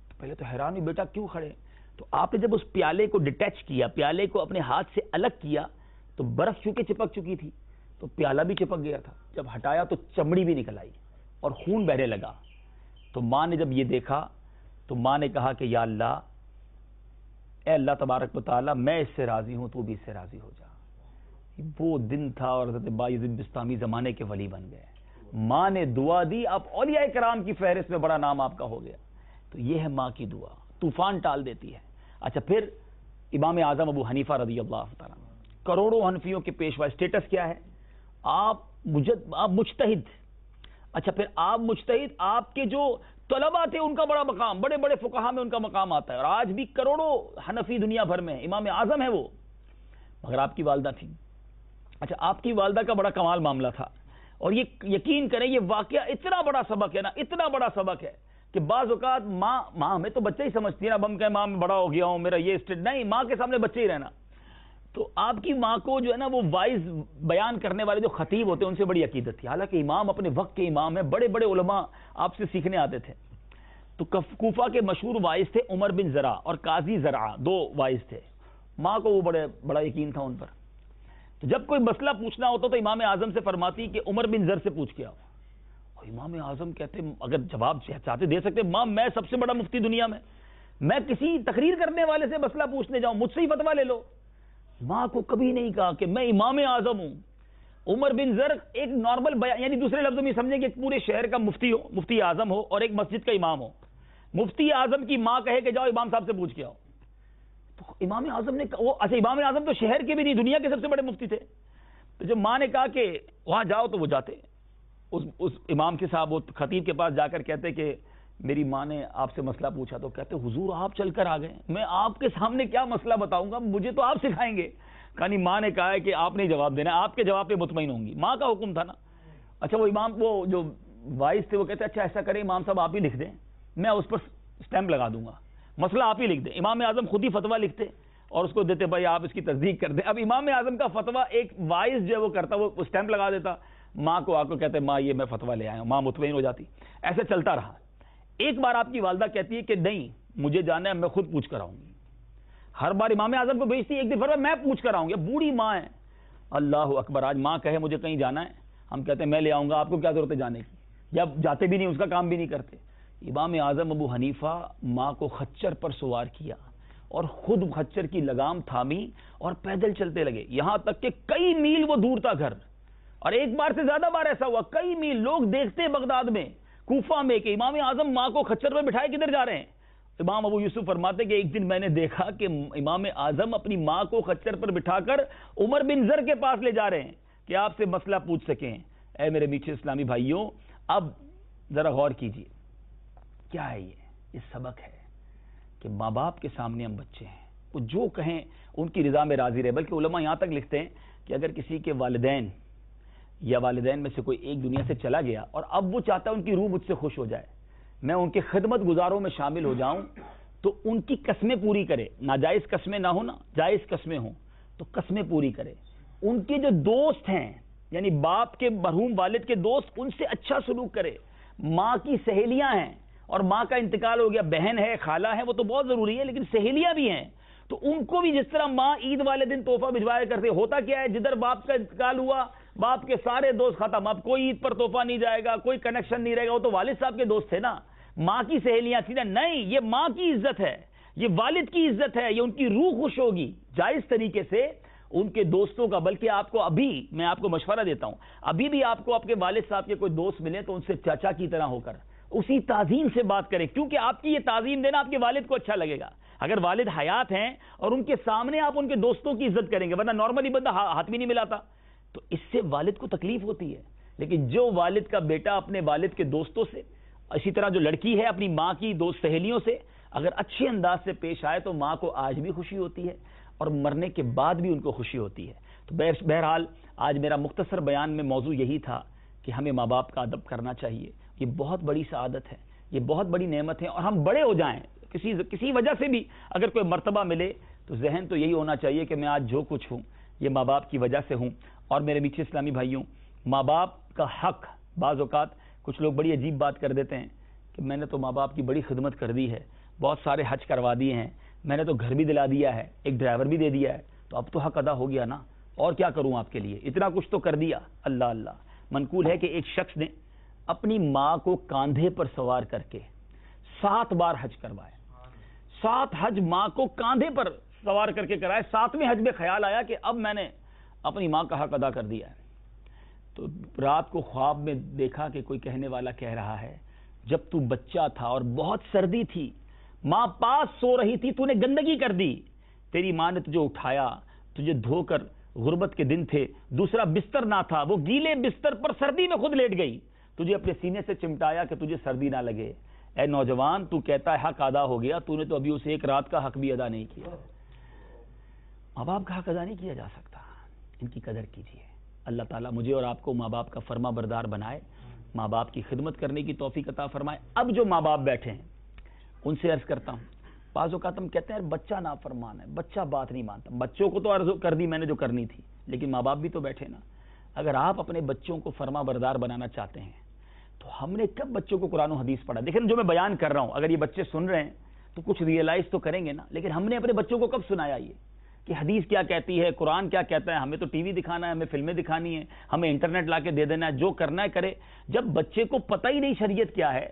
تو پہلے تو حیران ہوئی، بیٹا کیوں کھڑے؟ تو آپ نے جب اس پیالے کو ڈیٹیچ کیا، پیالے کو اپنے ہاتھ سے الگ کیا، تو برف چونکہ چپک چکی تھی تو پیالہ بھی چپک گیا تھا، جب ہٹایا تو چمڑی بھی نکل آئی اور خون بہنے لگا۔ تو ماں نے جب یہ دیکھا تو ماں نے کہا کہ یا اللہ، اے اللہ تبارک و تعالی، میں اس سے راضی ہوں، تو بھی اس سے راضی ہو جا۔ وہ دن تھا اور حضرت بایزید بستامی زمانے کے ولی بن گئے۔ ماں نے دعا دی، آپ اولیاء کرام کی فہرست میں بڑا نام آپ کا ہو گیا۔ تو یہ ہے ماں کی دعا، طوفان ٹال دیتی ہے۔ اچھا، پھر امام اعظم ابو حنیفہ رضی اللہ تعالیٰ، کروڑوں حنفیوں کے پیشوا، اسٹیٹس کیا ہے؟ آپ مجتہد۔ اچھا، پھر آپ مجتہد، آپ کے جو طلباء تھے ان کا بڑا مقام، بڑے بڑے فقہاء میں ان کا مقام آتا ہے، اور آج بھی کروڑوں حنفی دنیا بھر میں امام اعظم ہے وہ، مگر آپ کی والدہ تھی۔ اچھا، آپ کی والدہ کا بڑا کمال معاملہ تھا، اور یہ یقین کریں یہ واقعہ اتنا بڑا سبق ہے نا، اتنا بڑا سبق ہے کہ بعض اوقات ماں ہمیں تو بچے ہی سمجھتی ہے نا، اب ہم کہیں ماں میں بڑا ہو گیا ہوں، میرا یہ اسٹیٹ نہیں، ماں کے سامنے بچے ہی رہنا۔ تو آپ کی ماں کو جو ہے نا وہ وائز بیان کرنے والے جو خطیب ہوتے ہیں ان سے بڑی عقیدت تھی، حالانکہ امام اپنے وقت کے امام ہیں، بڑے بڑے علماء آپ سے سیکھنے آتے تھے۔ تو کوفہ کے مشہور وائز تھے عمر بن زرع اور قاضی زرع، 2 وائز تھے۔ ماں کو وہ بڑا یقین تھا ان پر۔ تو جب کوئی مسئلہ پوچھنا ہوتا تو امام اعظم سے فرماتی کہ عمر بن زر سے پوچھ کے آؤ۔ اور امام اعظم کہتے اگر جواب چاہتے دے سکتے، ماں میں سب سے بڑا مفتی دنیا میں کسی تقریر کرنے والے سے مسئلہ پوچھنے جاؤں، مجھ سے ہی فتویٰ لے لو۔ ماں کو کبھی نہیں کہا کہ میں امام اعظم ہوں۔ عمر بن زر ایک نارمل بیان، یعنی دوسرے لفظوں میں سمجھیں کہ ایک پورے شہر کا مفتی ہو، مفتی اعظم ہو، اور ایک مسجد کا امام ہو۔ مفتی اعظم کی ماں کہے کہ جاؤ امام صاحب سے پوچھ کے آؤ، تو امام اعظم نے اچھا، امام اعظم تو شہر کے بھی نہیں، دنیا کے سب سے بڑے مفتی تھے۔ تو جب ماں نے کہا کہ وہاں جاؤ تو وہ جاتے، اس امام کے صاحب وہ خطیب کے پاس جا کر کہتے کہ میری ماں نے آپ سے مسئلہ پوچھا، تو کہتے حضور آپ چل کر آ گئے، میں آپ کے سامنے کیا مسئلہ بتاؤں گا، مجھے تو آپ سکھائیں گے۔ کہانی ماں نے کہا ہے کہ آپ نے جواب دینا ہے، آپ کے جواب پہ مطمئن ہوں گی، ماں کا حکم تھا نا۔ اچھا، وہ امام وہ جو وائس تھے وہ کہتے اچھا ایسا کریں امام صاحب آپ ہی لکھ دیں، میں اس پر اسٹیمپ لگا دوں گا، مسئلہ آپ ہی لکھ دیں۔ امام اعظم خود ہی فتویٰ لکھتے اور اس کو دیتے، بھائی آپ اس کی تصدیق کر دیں۔ اب امام اعظم کا فتویٰ ایک وائس جو ہے وہ کرتا، وہ اسٹیمپ لگا دیتا، ماں کو آ کو کہتے ماں یہ میں فتویٰ لے آیا ہوں، ماں مطمئن ہو جاتی۔ ایسے چلتا رہا۔ ایک بار آپ کی والدہ کہتی ہے کہ نہیں مجھے جانا ہے، میں خود پوچھ کر آؤں گی۔ ہر بار امام اعظم کو بھیجتی، ایک دن فرمایا میں پوچھ کر آؤں گی۔ بوڑھی ماں ہے، اللہ اکبر، آج ماں کہے مجھے کہیں جانا ہے، ہم کہتے ہیں میں لے آؤں گا، آپ کو کیا ضرورت ہے جانے کی، یا جاتے بھی نہیں، اس کا کام بھی نہیں کرتے۔ امام اعظم ابو حنیفہ ماں کو خچر پر سوار کیا اور خود خچر کی لگام تھامی اور پیدل چلتے لگے، یہاں تک کہ کئی میل وہ دور تھا گھر، اور ایک بار سے زیادہ بار ایسا ہوا، کئی میل لوگ دیکھتے بغداد میں، کوفہ میں، کہ امام اعظم ماں کو خچر پر بٹھائے کدھر جا رہے ہیں۔ امام ابو یوسف فرماتے کہ ایک دن میں نے دیکھا کہ امام اعظم اپنی ماں کو خچر پر بٹھا کر عمر بن زر کے پاس لے جا رہے ہیں کہ آپ سے مسئلہ پوچھ سکیں۔ اے میرے میٹھے اسلامی بھائیوں، اب ذرا غور کیجئے، کیا ہے یہ سبق ہے کہ ماں باپ کے سامنے ہم بچے ہیں، وہ جو کہیں ان کی رضا میں راضی رہے۔ بلکہ علماء یہاں تک لکھتے ہیں کہ اگر کسی کے والدین یا والدین میں سے کوئی ایک دنیا سے چلا گیا اور اب وہ چاہتا ہے ان کی روح مجھ سے خوش ہو جائے، میں ان کے خدمت گزاروں میں شامل ہو جاؤں، تو ان کی قسمیں پوری کرے، ناجائز قسمیں نہ ہوں نا، جائز قسمیں ہوں تو قسمیں پوری کرے۔ ان کے جو دوست ہیں یعنی باپ کے مرحوم والد کے دوست ان سے اچھا سلوک کرے. ماں کی سہیلیاں ہیں اور ماں کا انتقال ہو گیا, بہن ہے, خالہ ہے, وہ تو بہت ضروری ہے, لیکن سہیلیاں بھی ہیں, تو ان کو بھی جس طرح ماں عید والے دن تحفہ بھجوایا کرتے. ہوتا کیا ہے, جدھر باپ کا انتقال ہوا باپ کے سارے دوست ختم, اب کوئی عید پر تحفہ نہیں جائے گا, کوئی کنیکشن نہیں رہے گا, وہ تو والد صاحب کے دوست تھے نا, ماں کی سہیلیاں تھی نا. نہیں, یہ ماں کی عزت ہے, یہ والد کی عزت ہے, یہ ان کی روح خوش ہوگی. جائز طریقے سے ان کے دوستوں کا, بلکہ آپ کو ابھی میں آپ کو مشورہ دیتا ہوں, ابھی بھی آپ کو آپ کے والد صاحب کے کوئی دوست ملے تو ان سے چاچا کی طرح ہو کر اسی تعظیم سے بات کریں, کیونکہ آپ کی یہ تعظیم دینا آپ کے والد کو اچھا لگے گا. اگر والد حیات ہیں اور ان کے سامنے آپ ان کے دوستوں کی عزت کریں گے, ورنہ نارملی بندہ ہاتھ بھی نہیں ملاتا, تو اس سے والد کو تکلیف ہوتی ہے. لیکن جو والد کا بیٹا اپنے والد کے دوستوں سے, اسی طرح جو لڑکی ہے اپنی ماں کی دوست سہیلیوں سے اگر اچھے انداز سے پیش آئے تو ماں کو آج بھی خوشی ہوتی ہے اور مرنے کے بعد بھی ان کو خوشی ہوتی ہے. تو بہرحال آج میرا مختصر بیان میں موضوع یہی تھا کہ ہمیں ماں باپ کا ادب کرنا چاہیے. یہ بہت بڑی سعادت ہے, یہ بہت بڑی نعمت ہے, اور ہم بڑے ہو جائیں کسی وجہ سے بھی اگر کوئی مرتبہ ملے تو ذہن تو یہی ہونا چاہیے کہ میں آج جو کچھ ہوں یہ ماں باپ کی وجہ سے ہوں. اور میرے میٹھے اسلامی بھائیوں, ماں باپ کا حق, بعض اوقات کچھ لوگ بڑی عجیب بات کر دیتے ہیں کہ میں نے تو ماں باپ کی بڑی خدمت کر دی ہے, بہت سارے حج کروا دیے ہیں, میں نے تو گھر بھی دلا دیا ہے, ایک ڈرائیور بھی دے دیا ہے, تو اب تو حق ادا ہو گیا نا, اور کیا کروں آپ کے لیے, اتنا کچھ تو کر دیا. اللہ اللہ. منقول ہے کہ ایک شخص نے اپنی ماں کو کاندھے پر سوار کر کے 7 بار حج کروائے. 7 حج ماں کو کاندھے پر سوار کر کے کرائے. 7ویں حج میں خیال آیا کہ اب میں نے اپنی ماں کا حق ادا کر دیا ہے. تو رات کو خواب میں دیکھا کہ کوئی کہنے والا کہہ رہا ہے, جب تو بچہ تھا اور بہت سردی تھی, ماں پاس سو رہی تھی, تو نے گندگی کر دی, تیری ماں نے تجھے اٹھایا, تجھے دھو کر, غربت کے دن تھے, دوسرا بستر نہ تھا, وہ گیلے بستر پر سردی میں خود لیٹ گئی, تجھے اپنے سینے سے چمٹایا کہ تجھے سردی نہ لگے. اے نوجوان, تو کہتا ہے حق ادا ہو گیا, تو نے تو ابھی اسے ایک رات کا حق بھی ادا نہیں کیا. ماں باپ کا حق ادا نہیں کیا جا سکتا, ان کی قدر کیجیے. اللہ تعالیٰ مجھے اور آپ کو ماں باپ کا فرما بردار بنائے, ماں باپ کی خدمت کرنے کی توفیق عطا فرمائے. اب جو ماں باپ بیٹھے ہیں ان سے عرض کرتا ہوں, بعض اوقات ہم کہتے ہیں بچہ نافرمان ہے, بچہ بات نہیں مانتا. بچوں کو تو عرض کر دی میں نے جو کرنی تھی, لیکن ماں باپ بھی تو بیٹھے نا. اگر آپ اپنے بچوں کو فرما بردار بنانا چاہتے ہیں تو ہم نے کب بچوں کو قرآن و حدیث پڑھا؟ دیکھیں جو میں بیان کر رہا ہوں, اگر یہ بچے سن رہے ہیں تو کچھ ریئلائز تو کریں گے نا, لیکن ہم نے اپنے بچوں کو کب سنایا یہ کہ حدیث کیا کہتی ہے, قرآن کیا کہتا ہے؟ ہمیں تو ٹی وی دکھانا ہے, ہمیں فلمیں دکھانی ہے, ہمیں انٹرنیٹ لا کے دے دینا ہے, جو کرنا ہے کرے. جب بچے کو پتہ ہی نہیں شریعت کیا ہے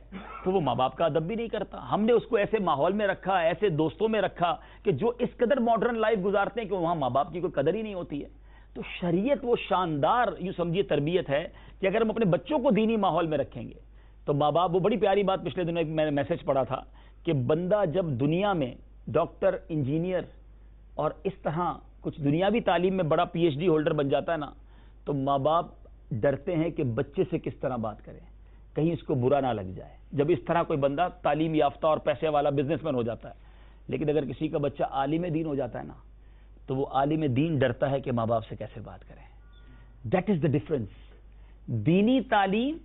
تو وہ ماں باپ کا ادب بھی نہیں کرتا. ہم نے اس کو ایسے ماحول میں رکھا, ایسے دوستوں میں رکھا کہ جو اس قدر ماڈرن لائف گزارتے ہیں کہ وہاں ماں باپ کی کوئی قدر ہی نہیں ہوتی ہے. تو شریعت وہ شاندار یوں سمجھیے تربیت ہے کہ اگر ہم اپنے بچوں کو دینی ماحول میں رکھیں گے تو ماں باپ, وہ بڑی پیاری بات پچھلے دنوں ایک میں نے میسج پڑھا تھا کہ بندہ جب دنیا میں ڈاکٹر, انجینئر اور اس طرح کچھ دنیاوی تعلیم میں بڑا پی ایچ ڈی ہولڈر بن جاتا ہے نا, تو ماں باپ ڈرتے ہیں کہ بچے سے کس طرح بات کریں, کہیں اس کو برا نہ لگ جائے. جب اس طرح کوئی بندہ تعلیم یافتہ اور پیسے والا بزنس مین ہو جاتا ہے, لیکن اگر کسی کا بچہ عالم دین ہو جاتا ہے نا تو وہ عالم دین ڈرتا ہے کہ ماں باپ سے کیسے بات کریں. That is the difference. دینی تعلیم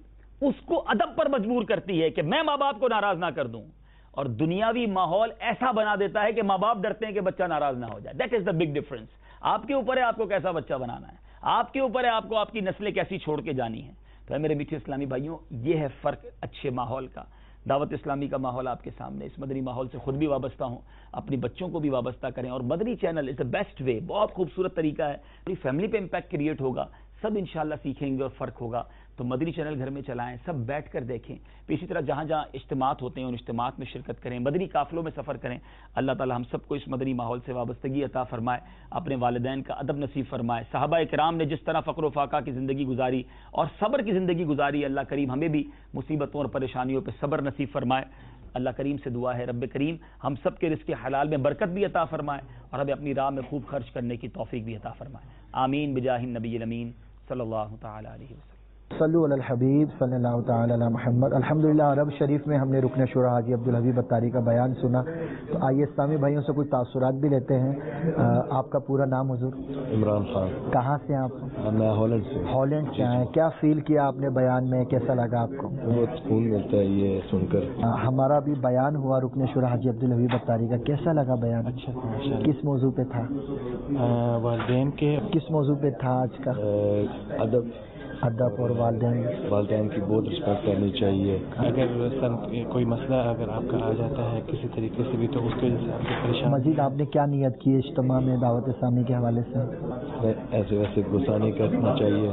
اس کو ادب پر مجبور کرتی ہے کہ میں ماں باپ کو ناراض نہ کر دوں, اور دنیاوی ماحول ایسا بنا دیتا ہے کہ ماں باپ ڈرتے ہیں کہ بچہ ناراض نہ ہو جائے. That is the big difference. آپ کے اوپر ہے آپ کو کیسا بچہ بنانا ہے, آپ کے اوپر ہے آپ کو آپ کی نسلیں کیسی چھوڑ کے جانی ہیں. تو میرے میٹھے اسلامی بھائیوں, یہ ہے فرق اچھے ماحول کا. دعوت اسلامی کا ماحول آپ کے سامنے, اس مدنی ماحول سے خود بھی وابستہ ہوں, اپنی بچوں کو بھی وابستہ کریں. اور مدنی channel is the best way, بہت خوبصورت طریقہ ہے, پوری فیملی پہ امپیکٹ کریٹ ہوگا, سب انشاءاللہ سیکھیں گے اور فرق ہوگا. تو مدنی چینل گھر میں چلائیں, سب بیٹھ کر دیکھیں. اسی طرح جہاں جہاں اجتماعات ہوتے ہیں ان اجتماعات میں شرکت کریں, مدنی قافلوں میں سفر کریں. اللہ تعالی ہم سب کو اس مدنی ماحول سے وابستگی عطا فرمائے, اپنے والدین کا ادب نصیب فرمائے. صحابہ کرام نے جس طرح فقر و فاقہ کی زندگی گزاری اور صبر کی زندگی گزاری, اللہ کریم ہمیں بھی مصیبتوں اور پریشانیوں پہ صبر نصیب فرمائے. اللہ کریم سے دعا ہے رب کریم ہم سب کے رزق حلال میں برکت بھی عطا فرمائے اور ہمیں اپنی راہ میں خوب خرچ کرنے کی توفیق بھی عطا فرمائے. آمین بجاہ النبی الامین صلی اللہ تعالی علیہ وسلم. صلو علی الحبیب صلی اللہ تعالی علی محمد. الحمدللہ عرب شریف میں ہم نے رکن شورا حاجی عبدالحبیب اتاری کا بیان سنا. تو آئیے اسلامی بھائیوں سے کچھ تاثرات بھی لیتے ہیں. آپ کا پورا نام حضور؟ عمران خان. کہاں سے آپ؟ میں ہالینڈ سے. ہالینڈ سے آئے. کیا فیل کیا آپ نے بیان میں, کیسا لگا آپ کو؟ بہت سکون ملتا ہے یہ سن کر. ہمارا بھی بیان ہوا رکن شورا حاجی عبدالحبیب اتاری کا, کیسا لگا بیان؟ اچھا. کس موضوع پہ تھا؟ والدین کے. کس موضوع پہ تھا آج کا؟ ادب اور والدین کی بہت رسپیکٹ کرنی چاہیے. اگر کوئی مسئلہ اگر آپ کا آ جاتا ہے کسی طریقے سے بھی تو اس کی وجہ سے آپ کو پریشان. مزید آپ نے کیا نیت کی اجتماع میں دعوت اسلامی کے حوالے سے؟ ایسے ویسے غصہ نہیں کرنا چاہیے,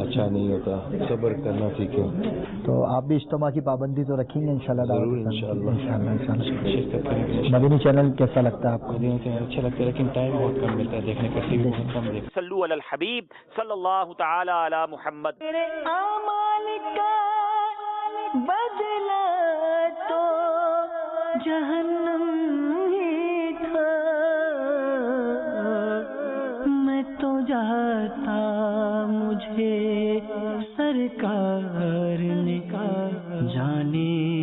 اچھا نہیں ہوتا, صبر کرنا سیکھیں. تو آپ بھی اجتماع کی پابندی تو رکھیں گے انشاءاللہ؟ ضرور انشاءاللہ. شرکت کریں گے. مدنی چینل کیسا لگتا ہے آپ کو؟ مدنی چینل اچھا لگتا ہے لیکن ٹائم بہت کم ملتا ہے دیکھنے کا, ٹی وی بہت کم دیکھتے. صلو علی الحبیب صلی اللہ تعالی علی محمد. تیرے اعمال کا بدلہ تو جہنم ہی تھا. میں تو جاتا مجھے سرکار نے جانے